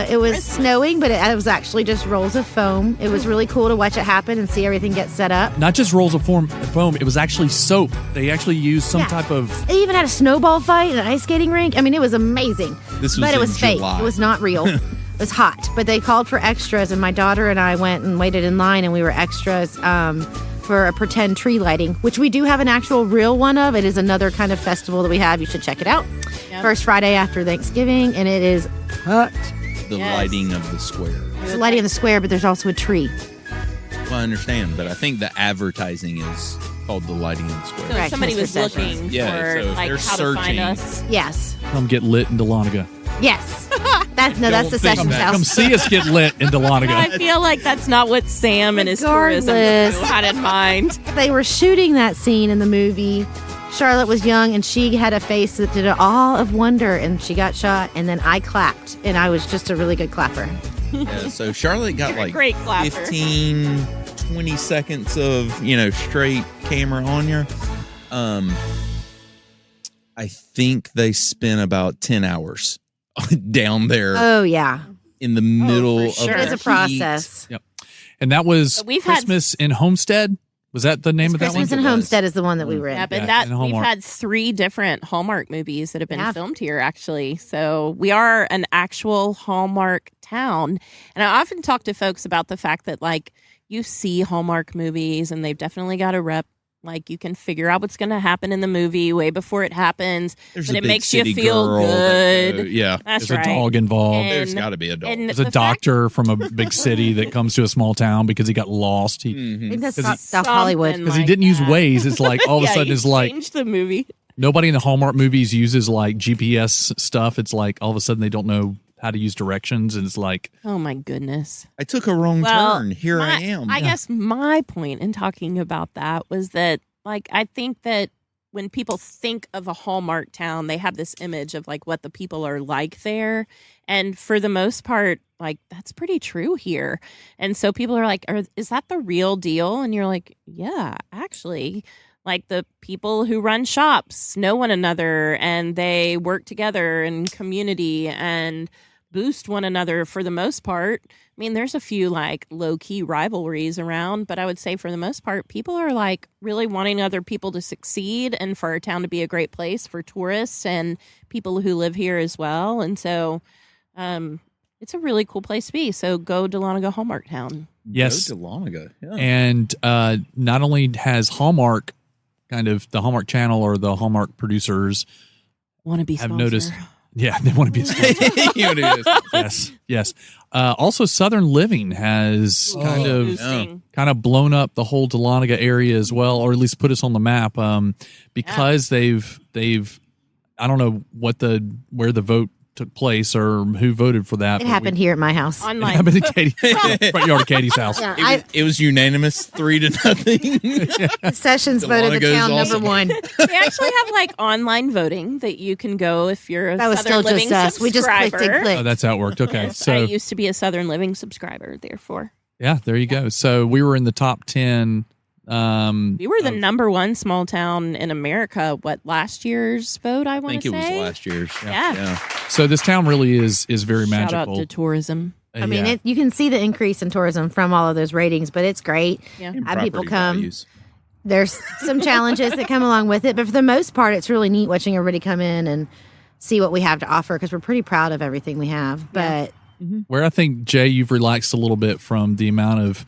it was snowing, but it was actually just rolls of foam. It was really cool to watch it happen and see everything get set up. Not just rolls of foam, it was actually soap. They actually used some Yeah. type of. They even had a snowball fight and an ice skating rink. I mean, it was amazing. This was but it in was fake. July. It was not real. It was hot. But they called for extras, and my daughter and I went and waited in line, and we were extras for a pretend tree lighting, which we do have an actual real one of. It is another kind of festival that we have. You should check it out. Yep. First Friday after Thanksgiving, and it is packed. The Yes. lighting of the square. It's a lighting in the square, but there's also a tree. Well, I understand, but I think the advertising is called the lighting of the So square. if Correct, somebody Mr. was Sessions. looking Yeah, for so if like they're how to find searching- us. Yes. Come get lit in Dahlonega. Yes. That's the Don't think Sessions that. Come house. see us get lit in I Dahlonega. feel like that's not what Sam and his tourism Regardless. crew had in mind. They were shooting that scene in the movie. Charlotte was young and she had a face that did all of wonder, and she got shot, and then I clapped, and I was just a really good clapper. Yeah, so Charlotte got You're a like great clapper. 15, 20 seconds of, straight camera on you. I think they spent about 10 hours down there Oh yeah, in the middle sure. of it's the a process. Yep. And that was But we've had- Christmas in Homestead. Was that the name of that one? Christmas in it was. Homestead is the one that we were in. Yeah, but Yeah, and we've Hallmark. had 3 different Hallmark movies that have been Yeah. filmed here, actually. So we are an actual Hallmark town. And I often talk to folks about the fact that, like, you see Hallmark movies and they've definitely got a rep. Like, you can figure out what's going to happen in the movie way before it happens. There's but a it big makes you city feel girl that good. yeah. That's There's right. a dog involved. And- There's got to be a dog. and There's a the fact- doctor from a big city that comes to a small town because he got lost. I think that's 'Cause he- South Hollywood. Something Because he like didn't use that. Waze. It's like all of a Yeah, sudden he it's like changed the movie. nobody in the Hallmark movies uses like GPS stuff. It's like all of a sudden they don't know how to use directions, and it's like Oh, my goodness. I took a wrong Well, turn. Here I my- am. I guess my point in talking about that was that, like, I think that when people think of a Hallmark town, they have this image of like what the people are like there. And for the most part, like, that's pretty true here. And so people are like, is that the real deal? And you're like, yeah, actually. Like, the people who run shops know one another and they work together in community and boost one another for the most part. I mean, there's a few like low-key rivalries around, but I would say for the most part, people are like really wanting other people to succeed and for our town to be a great place for tourists and people who live here as well. And so it's a really cool place to be. So go Dahlonega Hallmark Town. Yes. Go Dahlonega. Yeah. And not only has Hallmark, kind of the Hallmark Channel or the Hallmark producers Want to be have sponsor. noticed. Yeah, they want to be a sponsor. Yes. Also, Southern Living has kind of blown up the whole Dahlonega area as well, or at least put us on the map. Because they've I don't know where the vote took place or who voted for that. It happened here at my house. It happened at Katie's front yard of Katie's house. Yeah, It was unanimous 3-0. Sessions voted the town awesome. number 1. They actually have like online voting that you can go if you're a That was Southern still Living just us. We just clicked subscriber. and clicked. Oh, that's how it worked. Okay, Yes, so I used to be a Southern Living subscriber, therefore. yeah, there you go. So we were in the top 10. We were the number 1 small town in America. What, last year's vote? I I want think to it say. was last year's. Yeah. So this town really is very Shout magical. out to tourism. I mean, you can see the increase in tourism from all of those ratings, but it's great. Yeah. Have people Property come. values. There's some challenges that come along with it, but for the most part, it's really neat watching everybody come in and see what we have to offer because we're pretty proud of everything we have. But Where I think, Jay, you've relaxed a little bit from the amount of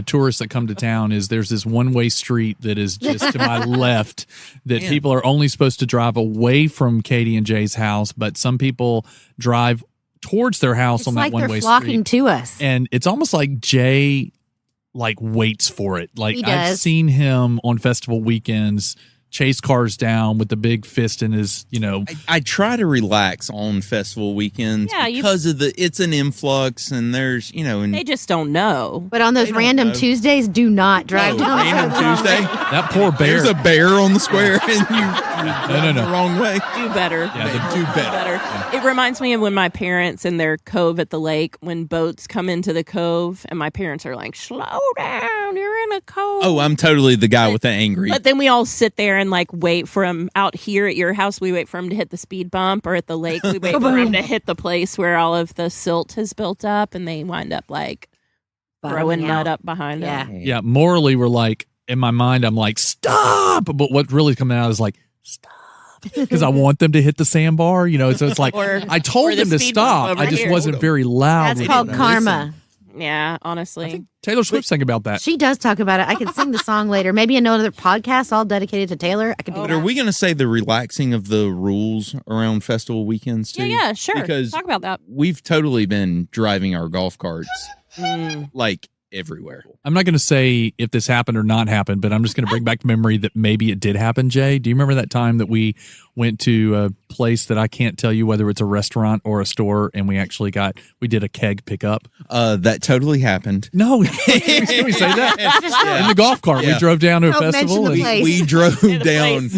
tourists that come to town is there's this one-way street that is just to my left that people are only supposed to drive away from Katie and Jay's house, but some people drive towards their house it's on like that they're one-way flocking street. to us. And it's almost like Jay waits for it. Like He I've does. seen him on festival weekends chase cars down with the big fist in his, I try to relax on festival weekends because of it's an influx and there's, and They just don't know. But on those random know. Tuesdays, do not drive down. random Tuesday. that poor bear. There's a bear on the square and you're No. the wrong way. Do better. Yeah, Do better. It reminds me of when my parents in their cove at the lake, when boats come into the cove, and my parents are like, slow down, you're in a cove. Oh, I'm totally the guy with the angry. But then we all sit there and wait for him out here at your house. We wait for him to hit the speed bump, or at the lake, we wait for him to hit the place where all of the silt has built up, and they wind up throwing mud up behind them. Yeah, morally, we're in my mind, I'm stop. But what really coming out is stop. Because I want them to hit the sandbar, so it's I told or the them to speed bump stop. over I just here. wasn't very loud. That's called karma. Yeah, honestly. Taylor Swift sang about that. She does talk about it. I could sing the song later. Maybe another podcast all dedicated to Taylor. I could do But that. are we going to say the relaxing of the rules around festival weekends too? Yeah, sure. Because talk about that. we've totally been driving our golf carts everywhere. I'm not going to say if this happened or not happened, but I'm just going to bring back to memory that maybe it did happen, Jay. Do you remember that time that we went to a place that I can't tell you whether it's a restaurant or a store, and we did a keg pickup? That totally happened. No. Can we say that? In the golf cart. Yeah. We drove down to a Don't festival. mention the place. We drove down,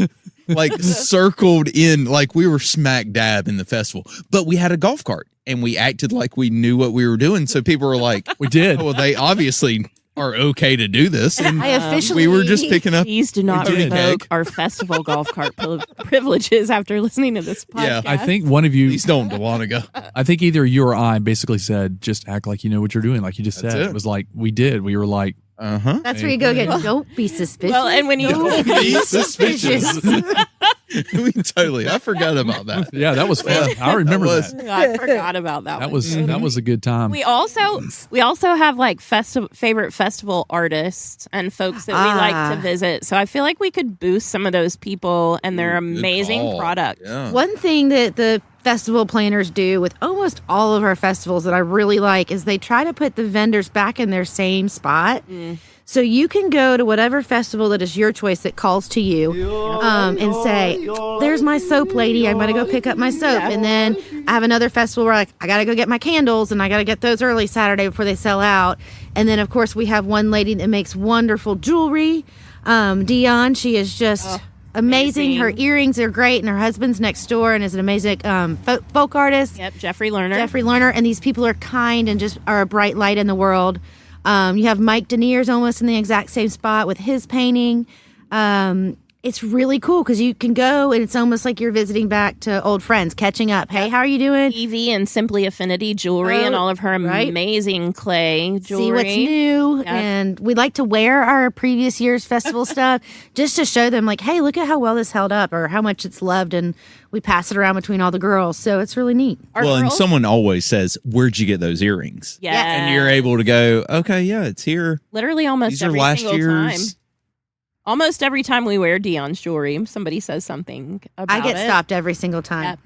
circled in, we were smack dab in the festival. But we had a golf cart, and we acted like we knew what we were doing. So people were like, we did. Oh, well, they obviously are okay to do this. And I officially. we were just picking up. Please do not We did a revoke keg. our festival golf cart privileges after listening to this podcast. Yeah, I think one of you, Please don't, Dahlonega. I think either you or I basically said, just act like you know what you're doing. Like you just That's said. it. It was we did. We were like, Uh-huh. That's where you go get. Don't be suspicious. Well, and when you Don't Be suspicious. I forgot about that. yeah, that was fun. I remember that. I forgot about that. That one. was a good time. We also have favorite festival artists and folks that we like to visit. So I feel like we could boost some of those people and their amazing call. product. Yeah. One thing that the festival planners do with almost all of our festivals that I really like is they try to put the vendors back in their same spot. So you can go to whatever festival that is your choice that calls to you and say, there's my soap lady. I'm going to go pick up my soap. And then I have another festival where I got to go get my candles and I got to get those early Saturday before they sell out. And then, of course, we have one lady that makes wonderful jewelry. Dion, she is just amazing. Her earrings are great. And her husband's next door and is an amazing folk artist. Yep, Jeffrey Lerner. And these people are kind and just are a bright light in the world. You have Mike Deniers almost in the exact same spot with his painting. it's really cool because you can go and it's almost like you're visiting back to old friends, catching up. Hey, how are you doing? Evie and Simply Affinity jewelry and all of her amazing clay jewelry. See what's new. And we like to wear our previous year's festival stuff just to show them, like, hey, look at how well this held up or how much it's loved. And we pass it around between all the girls. So it's really neat. And someone always says, where'd you get those earrings? Yeah. And you're able to go, okay, yeah, it's here. Literally almost These are every last single year's. time. Almost every time we wear Dion's jewelry, somebody says something about it. I get stopped every single time. Yep.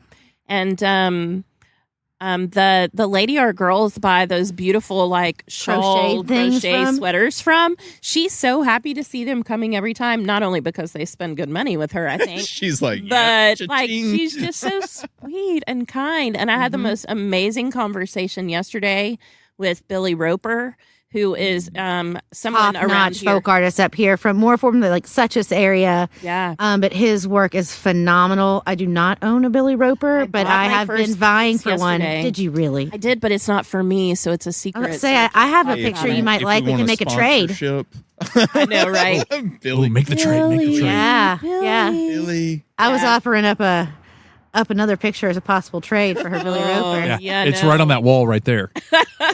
And the lady our girls buy those beautiful like shawl crochet sweaters from. She's so happy to see them coming every time. Not only because they spend good money with her, I think. She's like, but like she's just so sweet and kind. And I had the most amazing conversation yesterday with Billy Roper, who is someone around top-notch here. folk artist up here from the like Suchess area. Yeah. But his work is phenomenal. I do not own a Billy Roper, but I have been vying for one. Did you really? I did, but it's not for me, so it's a secret. Let's say I have a picture you might like. We can make a trade. I know, right? Billy, make the trade. Make the trade. Yeah, yeah. Billy. I was offering up another picture as a possible trade for her Billy Roper. Yeah, it's right on that wall right there.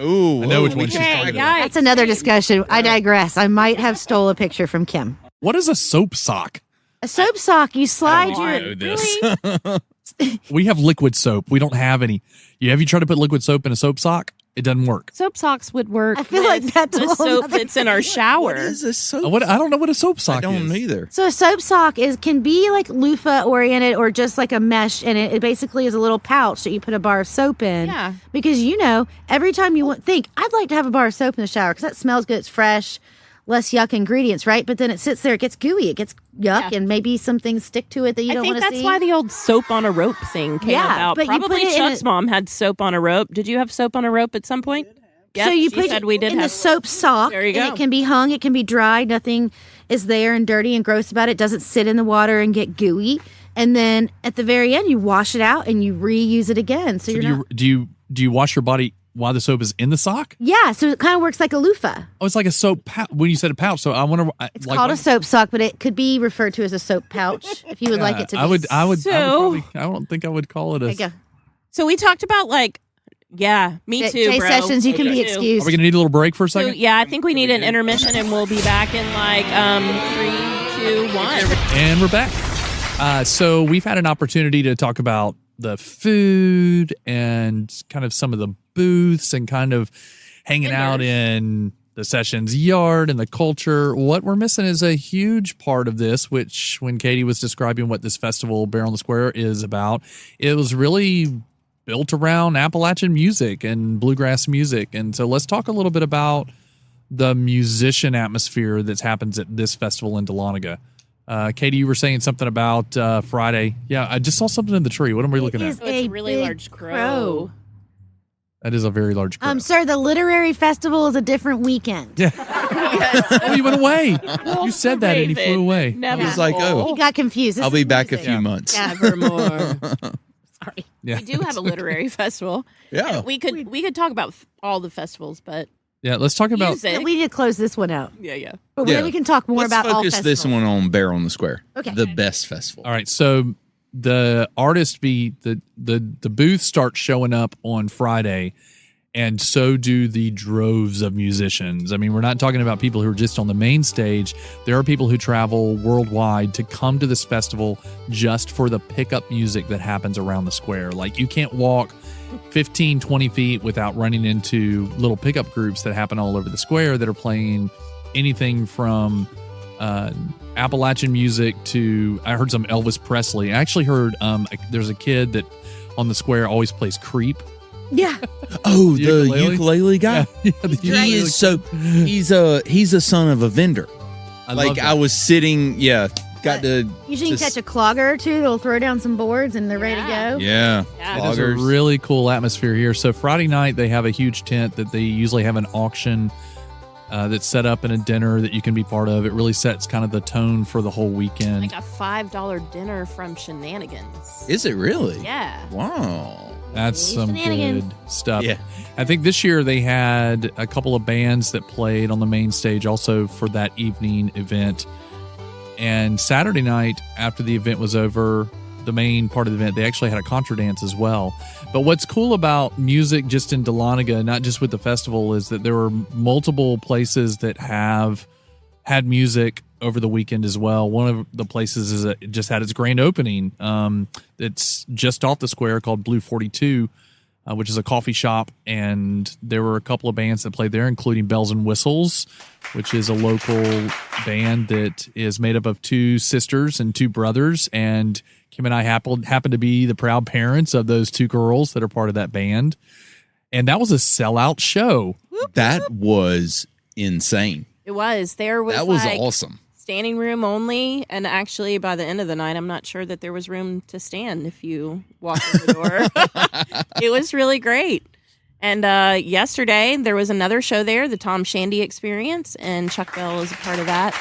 Ooh, I know which one she's talking about. That's another discussion. I digress. I might have stole a picture from Kim. What is a soap sock? A soap sock, you slide I your... don't know this. We have liquid soap. We don't have any. Have you tried to put liquid soap in a soap sock? It doesn't work. Soap socks would work. I feel like that's the soap that's in our shower. What is a soap? I don't know what a soap sock is. I don't either. So a soap sock can be like loofah oriented or just like a mesh, and it basically is a little pouch that you put a bar of soap in. Yeah. Because every time you think, I'd like to have a bar of soap in the shower because that smells good, it's fresh, less yuck ingredients, right? But then it sits there, it gets gooey, it gets yuck, and maybe some things stick to it that you don't want to see. I think that's why the old soap on a rope thing came about. But probably Chuck's mom had soap on a rope. Did you have soap on a rope at some point? Yep, so you she put said we did in have the soap sock. There you go. And it can be hung, it can be dried. Nothing is there and dirty and gross about it. It doesn't sit in the water and get gooey. And then at the very end, you wash it out and you reuse it again. So do you wash your body while the soap is in the sock? Yeah, so it kind of works like a loofah. Oh, it's like a soap pouch. When you said a pouch, so I wonder. It's called a soap sock, but it could be referred to as a soap pouch if you would like it to be. I don't think I would call it a. There you go. So we talked about me too, Jay bro. Sessions, you can be Me too. excused. Are we going to need a little break for a second? So, I think we need an intermission, and we'll be back in 3, 2, 1. And we're back. So we've had an opportunity to talk about the food and kind of some of the booths and kind of hanging out in the Sessions yard and the culture. What we're missing is a huge part of this, which when Katie was describing what this festival, Bear on the Square, is about, it was really built around Appalachian music and bluegrass music. And so let's talk a little bit about the musician atmosphere that happens at this festival in Dahlonega. Katie, you were saying something about Friday. Yeah, I just saw something in the tree. What am we looking at? It's a really large crow. That is a very large crow. Sir, the literary festival is a different weekend. Yeah. Oh, he went away. You said that and he flew away. I was like, He got confused. I'll be back a few months. Nevermore. Sorry. Yeah. We do have a literary festival. Yeah. We could talk about all the festivals, but Yeah, let's talk about music. We need to close this one out. Yeah. But then we can talk more Let's about all focus festivals. this one on Bear on the Square. Okay. The best festival. All right, so the artists the booths start showing up on Friday, and so do the droves of musicians. I mean, we're not talking about people who are just on the main stage. There are people who travel worldwide to come to this festival just for the pickup music that happens around the square. Like, you can't walk 15, 20 feet without running into little pickup groups that happen all over the square that are playing anything from Appalachian music to, I heard some Elvis Presley. I actually heard there's a kid that on the square always plays Creep. Yeah. Oh, the ukulele guy? Yeah, the ukulele. He's a son of a vendor. I was sitting, got to... Usually you catch a clogger or two that'll throw down some boards and they're ready to go. Yeah. It is a really cool atmosphere here. So Friday night, they have a huge tent that they usually have an auction that's set up in a dinner that you can be part of. It really sets kind of the tone for the whole weekend. Like a $5 dinner from Shenanigans. Is it really? Yeah. Wow. That's some good stuff. Yeah. I think this year they had a couple of bands that played on the main stage also for that evening event. And Saturday night, after the event was over, the main part of the event, they actually had a contra dance as well. But what's cool about music just in Dahlonega, not just with the festival, is that there were multiple places that have had music over the weekend as well. One of the places is just had its grand opening. It's just off the square called Blue 42, which is a coffee shop. And there were a couple of bands that played there, including Bells and Whistles, which is a local band that is made up of 2 sisters and 2 brothers. And Kim and I happen to be the proud parents of those 2 girls that are part of that band. And that was a sellout show. That was insane. It was. That was awesome. Standing room only, and actually by the end of the night, I'm not sure that there was room to stand if you walked in the door. It was really great. And yesterday, there was another show there, the Tom Shandy Experience, and Chuck Bell is a part of that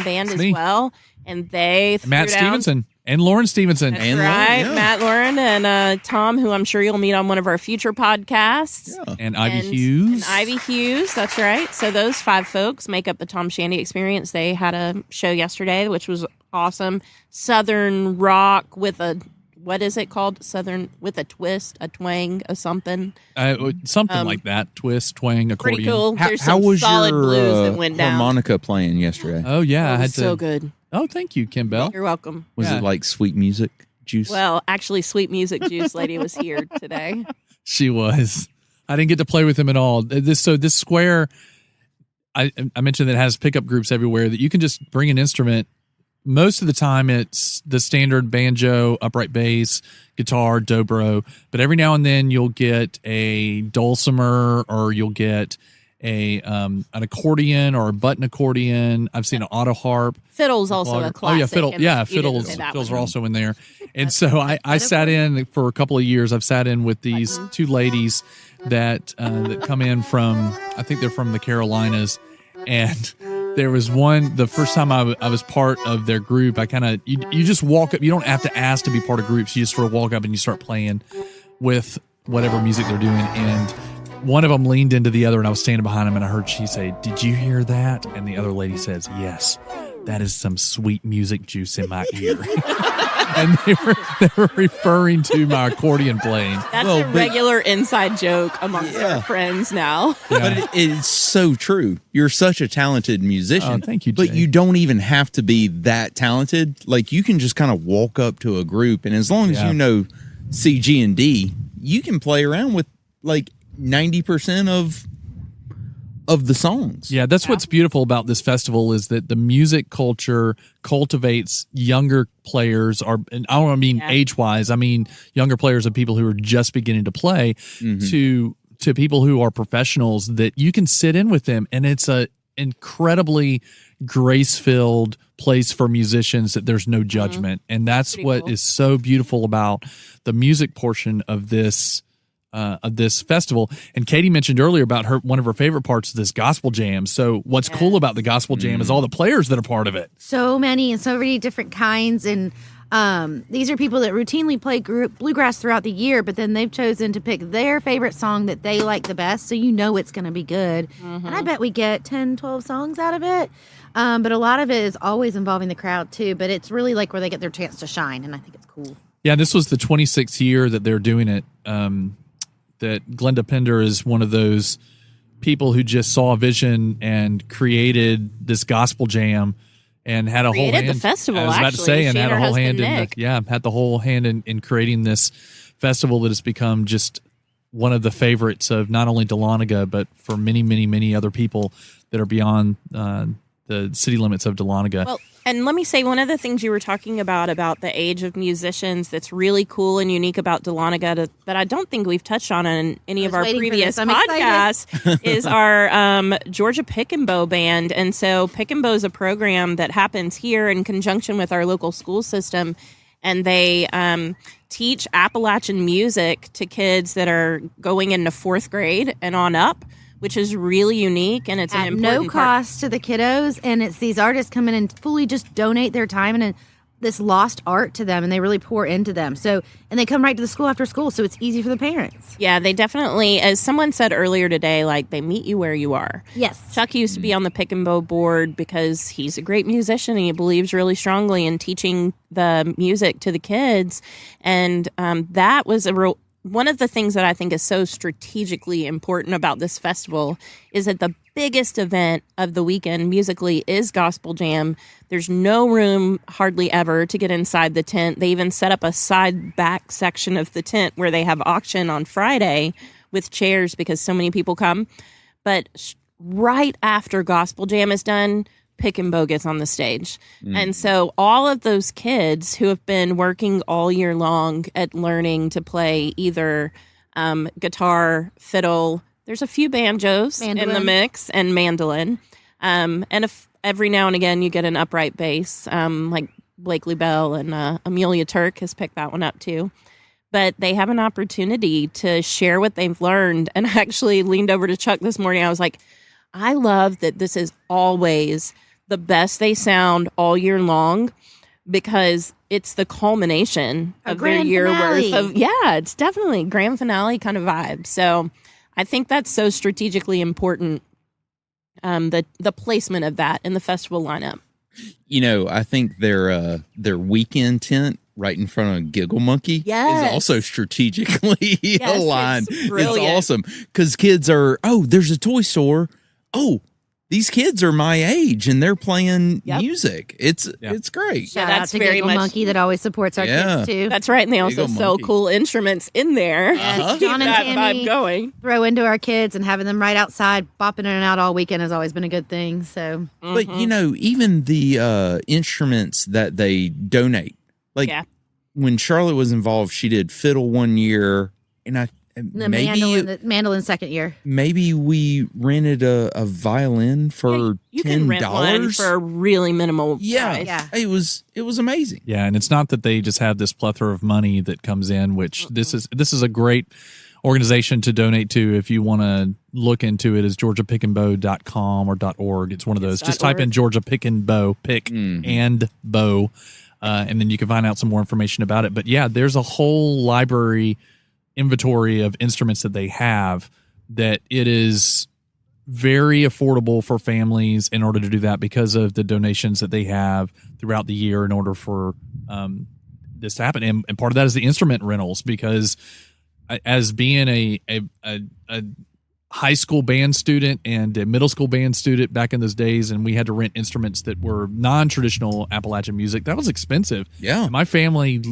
band as well. And they threw Matt down, Stevenson and Lauren Stevenson. That's right, yeah. Matt, Lauren, and Tom, who I'm sure you'll meet on one of our future podcasts. Yeah. And Ivy Hughes. And Ivy Hughes, that's right. So those 5 folks make up the Tom Shandy Experience. They had a show yesterday, which was awesome. Southern rock with a, what is it called? Southern with a twist, a twang, a something. Something like that. Twist, twang, accordion. Pretty cool. There's How some was solid your blues that went down. harmonica playing yesterday? Oh, yeah. It I had was to. so good. Oh, thank you, Kim Bell. You're welcome. Was it like sweet music juice? Well, actually, Sweet Music Juice Lady was here today. She was. I didn't get to play with him at all. This square, I mentioned that it has pickup groups everywhere that you can just bring an instrument. Most of the time, it's the standard banjo, upright bass, guitar, dobro. But every now and then, you'll get a dulcimer, or you'll get an accordion or a button accordion. I've seen an auto harp. Fiddle's also a classic. Oh yeah, fiddle. Yeah, fiddles are also in there. And so I sat in for a couple of years. I've sat in with these 2 ladies that come in from, I think they're from the Carolinas, and there was one. The first time I was part of their group, I kind of you just walk up. You don't have to ask to be part of groups. You just sort of walk up and you start playing with whatever music they're doing. And one of them leaned into the other, and I was standing behind him, and I heard she say, "Did you hear that?" And the other lady says, "Yes, that is some sweet music juice in my ear." And they were referring to my accordion playing. That's a regular inside joke amongst our friends now. Yeah. But it's so true. You're such a talented musician. Oh, thank you, Jay. But you don't even have to be that talented. Like, you can just kind of walk up to a group, and as long as you know C, G, and D, you can play around with like 90% of the songs. Yeah, that's what's beautiful about this festival, is that the music culture cultivates younger players, and I don't mean age-wise, I mean younger players of people who are just beginning to play, to people who are professionals, that you can sit in with them, and it's a incredibly grace-filled place for musicians, that there's no judgment. And that's what is so beautiful about the music portion of this festival. And Katie mentioned earlier about one of her favorite parts of this gospel jam. So what's cool about the gospel jam is all the players that are part of it. So many and so many different kinds. And these are people that routinely play bluegrass throughout the year, but then they've chosen to pick their favorite song that they like the best. So you know it's going to be good. And I bet we get 10, 12 songs out of it. But a lot of it is always involving the crowd too. But it's really like where they get their chance to shine. And I think it's cool. Yeah, this was the 26th year that they're doing it. That Glenda Pender is one of those people who just saw a vision and created this gospel jam, and had a whole hand. The festival, I was about to say, and had a whole hand Nick. had the whole hand in creating this festival that has become just one of the favorites of not only Dahlonega, but for many, many, many other people that are beyond the city limits of Dahlonega. Well, and let me say, one of the things you were talking about the age of musicians that's really cool and unique about Dahlonega that I don't think we've touched on in any of our previous podcasts is our Georgia Pick and Bow Band. And so Pick and Bow is a program that happens here in conjunction with our local school system. And they teach Appalachian music to kids that are going into 4th grade and on up, which is really unique, and it's an important no cost to the kiddos. And it's these artists come in and fully just donate their time and this lost art to them, and they really pour into them. So, and they come right to the school after school, so it's easy for the parents. Yeah, they definitely, as someone said earlier today, like they meet you where you are. Yes. Chuck used to be on the pick and bow board because he's a great musician and he believes really strongly in teaching the music to the kids. And that was one of the things that I think is so strategically important about this festival is that the biggest event of the weekend musically is Gospel Jam. There's no room hardly ever to get inside the tent. They even set up a side back section of the tent where they have auction on Friday with chairs because so many people come. But right after Gospel Jam is done, Pick and Bow gets on the stage. And so all of those kids who have been working all year long at learning to play either guitar, fiddle, there's a few banjos in the mix, and mandolin. And if every now and again you get an upright bass, like Blakely Bell and Amelia Turk has picked that one up too. But they have an opportunity to share what they've learned. And I actually leaned over to Chuck this morning. I was like, I love that this is always the best they sound all year long because it's the culmination of their year worth of, it's definitely grand finale kind of vibe. So I think that's so strategically important, the placement of that in the festival lineup. You know, I think their weekend tent right in front of Giggle Monkey is also strategically aligned. It's awesome because kids are, there's a toy store. Oh, these kids are my age and they're playing music. It's great. Shout out to Giggle Monkey that always supports our kids too. That's right. And they also sell cool instruments in there. Yes, John and Tammy vibe going. Throw into our kids and having them right outside, bopping in and out all weekend has always been a good thing. So, but you know, even the instruments that they donate, like when Charlotte was involved, she did fiddle one year, and the mandolin second year. Maybe we rented a violin for you can rent one for a really minimal price. Yeah. It was amazing. Yeah, and it's not that they just have this plethora of money that comes in, which this is a great organization to donate to if you want to look into it. Is georgiapickandbow.com or .org. It's one of those. Just type in Georgia Pick and Bow, and bow, and then you can find out some more information about it. But yeah, there's a whole library inventory of instruments that they have that it is very affordable for families in order to do that because of the donations that they have throughout the year in order for this to happen. And part of that is the instrument rentals, because as being a high school band student and a middle school band student back in those days, and we had to rent instruments that were non-traditional Appalachian music, that was expensive. Yeah. And my family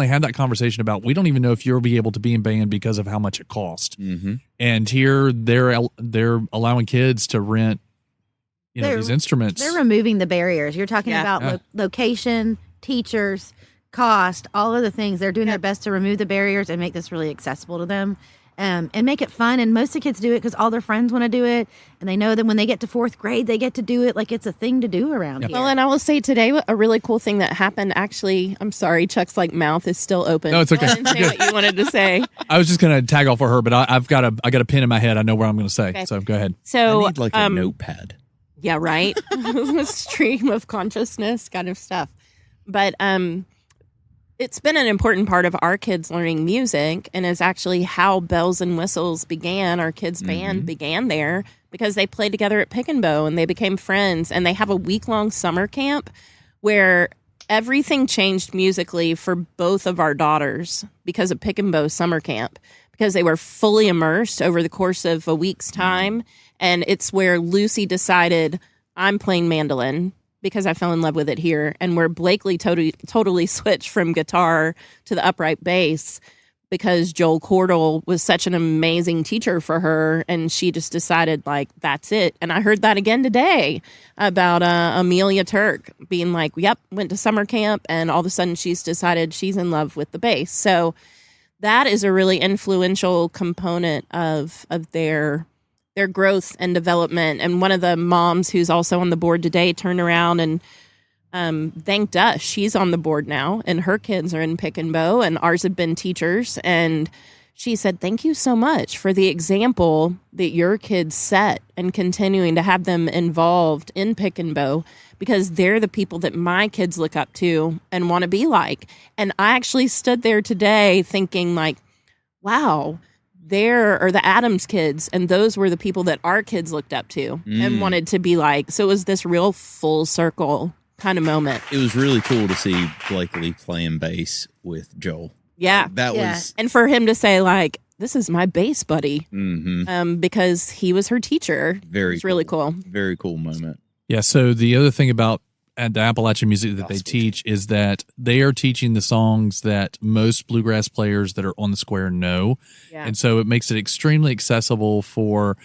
had that conversation about, we don't even know if you'll be able to be in band because of how much it cost. And here they're allowing kids to rent these instruments. They're removing the barriers. You're talking about location, teachers, cost, all of the things. They're doing their best to remove the barriers and make this really accessible to them. And make it fun. And most of the kids do it because all their friends want to do it. And they know that when they get to fourth grade, they get to do it like it's a thing to do around here. Well, and I will say today, a really cool thing that happened, actually, I'm sorry, Chuck's mouth is still open. No, it's okay. I didn't say what you wanted to say. I was just going to tag off for her, but I got a pin in my head. I know what I'm going to say. Okay. So go ahead. So I need a notepad. Yeah, right. A stream of consciousness kind of stuff. But it's been an important part of our kids learning music, and is actually how Bells and Whistles began. Our kids' band began there because they played together at Pick and Bow and they became friends. And they have a week-long summer camp where everything changed musically for both of our daughters because of Pick and Bow summer camp, because they were fully immersed over the course of a week's time. And it's where Lucy decided, I'm playing mandolin, because I fell in love with it here, and where Blakely totally switched from guitar to the upright bass because Joel Cordell was such an amazing teacher for her, and she just decided, that's it. And I heard that again today about Amelia Turk being like, yep, went to summer camp, and all of a sudden she's decided she's in love with the bass. So that is a really influential component of their growth and development. And one of the moms who's also on the board today turned around and thanked us. She's on the board now, and her kids are in Pick and Bow, and ours have been teachers. And she said, "Thank you so much for the example that your kids set and continuing to have them involved in Pick and Bow, because they're the people that my kids look up to and want to be like." And I actually stood there today thinking like, wow, there are the Adams kids, and those were the people that our kids looked up to and wanted to be like. So it was this real full circle kind of moment. It was really cool to see Blakely playing bass with Joel. Yeah. That was... And for him to say, like, this is my bass buddy, Mm-hmm. because he was her teacher. Very It's really cool. Very cool moment. Yeah. So the other thing about at the Appalachian music that they teach is that they are teaching the songs that most bluegrass players that are on the square know. Yeah. And so it makes it extremely accessible for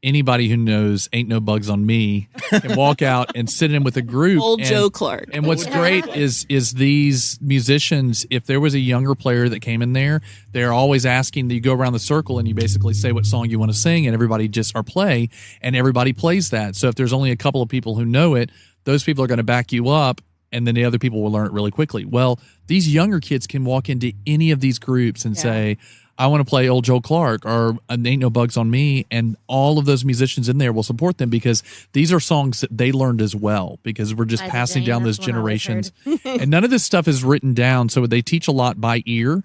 anybody who knows Ain't No Bugs on Me can walk out and sit in with a group. Old Joe Clark. And what's great is these musicians, if there was a younger player that came in there, they're always asking that you go around the circle and you basically say what song you want to sing and everybody just or play, and everybody plays that. So if there's only a couple of people who know it, those people are going to back you up, and then the other people will learn it really quickly. Well, these younger kids can walk into any of these groups and say, I want to play Old Joe Clark or Ain't No Bugs on Me, and all of those musicians in there will support them because these are songs that they learned as well, because we're just passing down those generations. And none of this stuff is written down, so they teach a lot by ear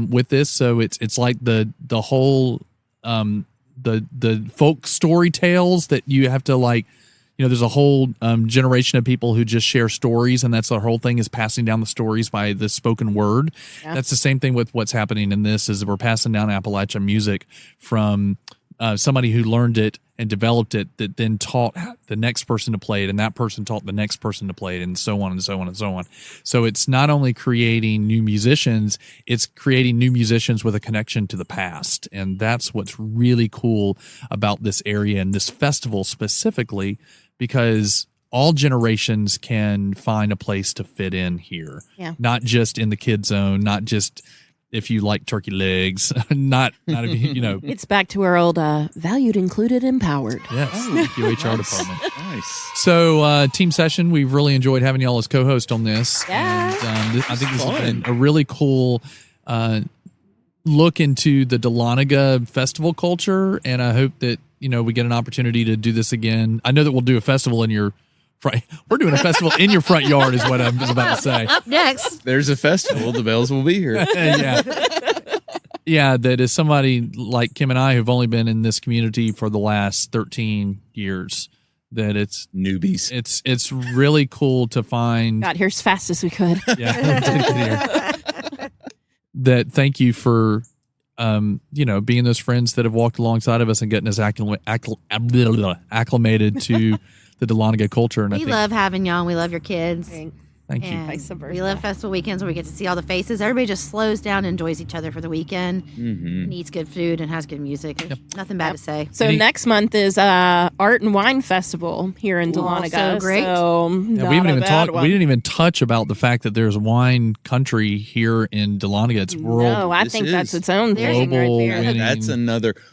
with this. So it's like the whole the folk story tales that you have to like. You know, there's a whole generation of people who just share stories, and that's the whole thing, is passing down the stories by the spoken word. Yeah. That's the same thing with what's happening in this, is we're passing down Appalachian music from somebody who learned it and developed it, that then taught the next person to play it, and that person taught the next person to play it, and so on and so on and so on. So it's not only creating new musicians, it's creating new musicians with a connection to the past. And that's what's really cool about this area and this festival specifically, because all generations can find a place to fit in here. Yeah. Not just in the kid zone, not just if you like turkey legs, not if you, you know. It's back to our old valued, included, empowered. Yes, thank you, HR department. Nice. So, team session, we've really enjoyed having y'all as co-host on this. Yeah. And, I think this has been a really cool look into the Dahlonega festival culture, and I hope that, you know, we get an opportunity to do this again. I know that we'll do a festival in your front. We're doing a festival in your front yard is what I was about to say. Up next. There's a festival. The Bells will be here. Yeah. Yeah, that is somebody like Kim and I who've only been in this community for the last 13 years. That it's newbies. It's really cool to find. Got here as fast as we could. Yeah. That thank you for you know, being those friends that have walked alongside of us and getting us acclimated to the Dahlonega culture. And we love having y'all, and we love your kids. Thank you. We love festival weekends where we get to see all the faces. Everybody just slows down and enjoys each other for the weekend, and eats good food and has good music. Yep. Nothing bad to say. So next month is Art and Wine Festival here in Dahlonega. So great. So we didn't even touch about the fact that there's wine country here in Dahlonega. It's world. No, I think that's its own thing right there. Winning. That's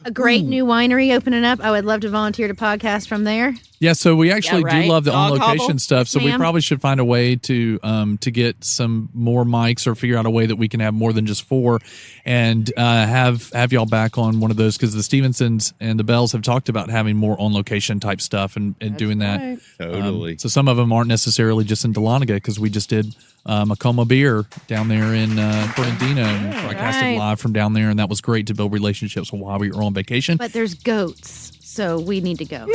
a great new winery opening up. I would love to volunteer to podcast from there. Yeah, so we actually do love the Dog on-location hobble. stuff. So we probably should find a way to get some more mics, or figure out a way that we can have more than just 4, and have y'all back on one of those, because the Stevensons and the Bells have talked about having more on-location type stuff and doing that. Totally. So some of them aren't necessarily just in Dahlonega, because we just did Macoma Beer down there in Fernandina, and broadcasted live from down there, and that was great to build relationships while we were on vacation. But there's goats, so we need to go.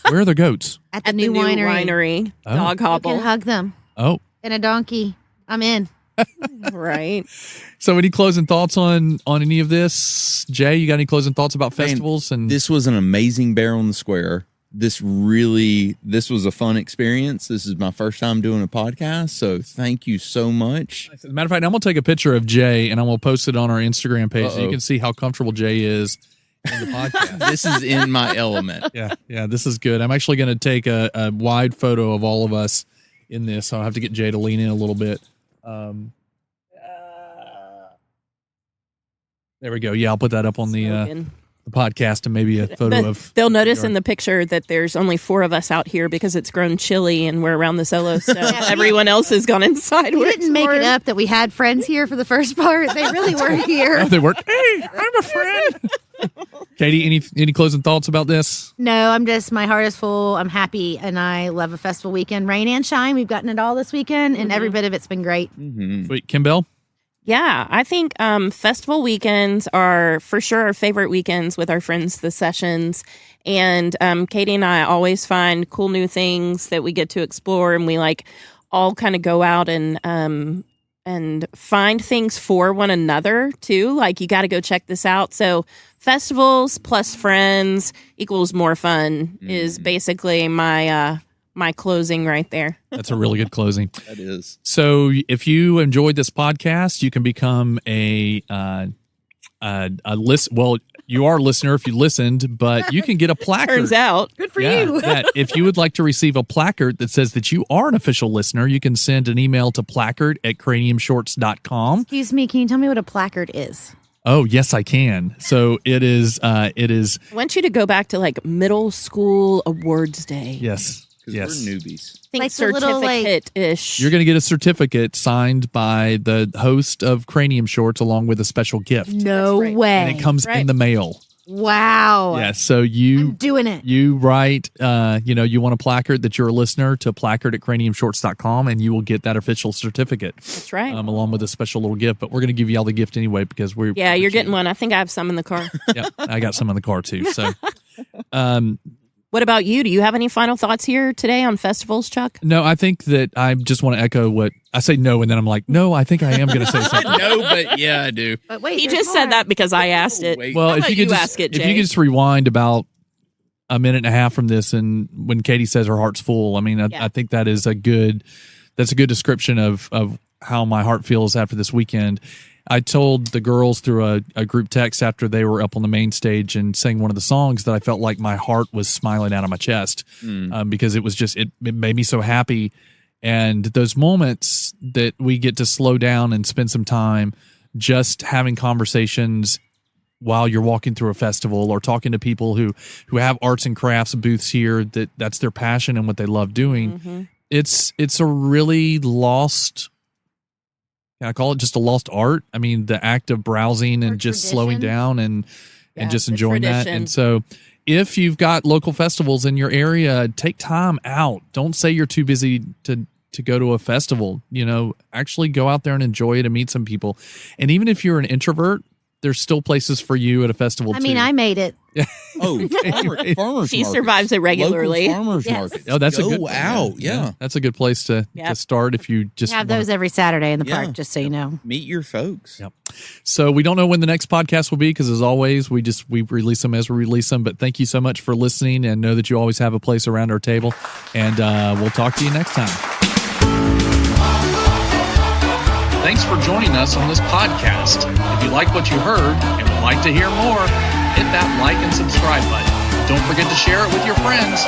Where are the goats? At the new winery. Oh. Dog hobble. You can hug them. Oh. And a donkey. I'm in. Right. So any closing thoughts on any of this? Jay, you got any closing thoughts about festivals? And this was an amazing Bear on the Square. This was a fun experience. This is my first time doing a podcast, so thank you so much. As a matter of fact, I'm going to take a picture of Jay, and I'm going to post it on our Instagram page so you can see how comfortable Jay is in the podcast. This is in my element. Yeah, this is good. I'm actually going to take a wide photo of all of us in this. So I'll have to get Jay to lean in a little bit. There we go. Yeah, I'll put that up on the the podcast and maybe a photo of. They'll notice in the picture that there's only 4 of us out here because it's grown chilly and we're around the solo. So everyone else has gone inside. We didn't make it up that we had friends here for the first part. They really were here. Oh, they were. Hey, I'm a friend. Katie, any closing thoughts about this? No, my heart is full. I'm happy, and I love a festival weekend. Rain and shine. We've gotten it all this weekend, and every bit of it's been great. Wait, Kimbell? Yeah, I think festival weekends are for sure our favorite weekends with our friends, the Sessions. And Katie and I always find cool new things that we get to explore, and we all kind of go out and find things for one another too. Like, you got to go check this out. So festivals plus friends equals more fun is basically my closing right there. That's a really good closing. That is. So if you enjoyed this podcast, you can become a list. Well, you are a listener if you listened, but you can get a placard. Turns out. Good for you. Yeah. If you would like to receive a placard that says that you are an official listener, you can send an email to placard@craniumshorts.com. Excuse me, can you tell me what a placard is? Oh, yes, I can. So it is. I want you to go back to middle school awards day. Yes. Because we're newbies. Think Like the little, certificate-ish. You're going to get a certificate signed by the host of Cranium Shorts along with a special gift. No way. And it comes in the mail. Wow. Yeah, so I'm doing it. You write, you want a placard that you're a listener to placard@craniumshorts.com, and you will get that official certificate. That's right. Along with a special little gift, but we're going to give you all the gift anyway because we're. Yeah, you're getting one. I think I have some in the car. Yeah, I got some in the car too. So, what about you? Do you have any final thoughts here today on festivals, Chuck? no, I think that I just want to echo what I say. No, and then I'm like, no, I think I am going to say something. No, but yeah, I do. But wait, He there's just said more. that because I asked it. Wait. Well, How if about you could you just ask it, if you Jay? could just rewind about a minute and a half from this, and when Katie says her heart's full, I mean, I think that is a good description of how my heart feels after this weekend. I told the girls through a group text after they were up on the main stage and sang one of the songs that I felt like my heart was smiling out of my chest because it was just it made me so happy. And those moments that we get to slow down and spend some time just having conversations while you're walking through a festival or talking to people who have arts and crafts booths here, that's their passion and what they love doing. It's a really lost. Can I call it just a lost art? I mean, the act of browsing and just slowing down and just enjoying that. And so if you've got local festivals in your area, take time out. Don't say you're too busy to go to a festival. Actually go out there and enjoy it and meet some people. And even if you're an introvert, there's still places for you at a festival too. I mean, I made it. Oh, farmers She markets. survives it regularly. Local farmers Yes. markets. Oh, that's a good out. Yeah. That's a good place to start if you just We have wanna- those every Saturday in the Yeah. park, just so you know. Meet your folks. Yep. So we don't know when the next podcast will be because, as always, we release them as we release them. But thank you so much for listening, and know that you always have a place around our table. And we'll talk to you next time. Thanks for joining us on this podcast. If you like what you heard and would like to hear more, hit that like and subscribe button. Don't forget to share it with your friends.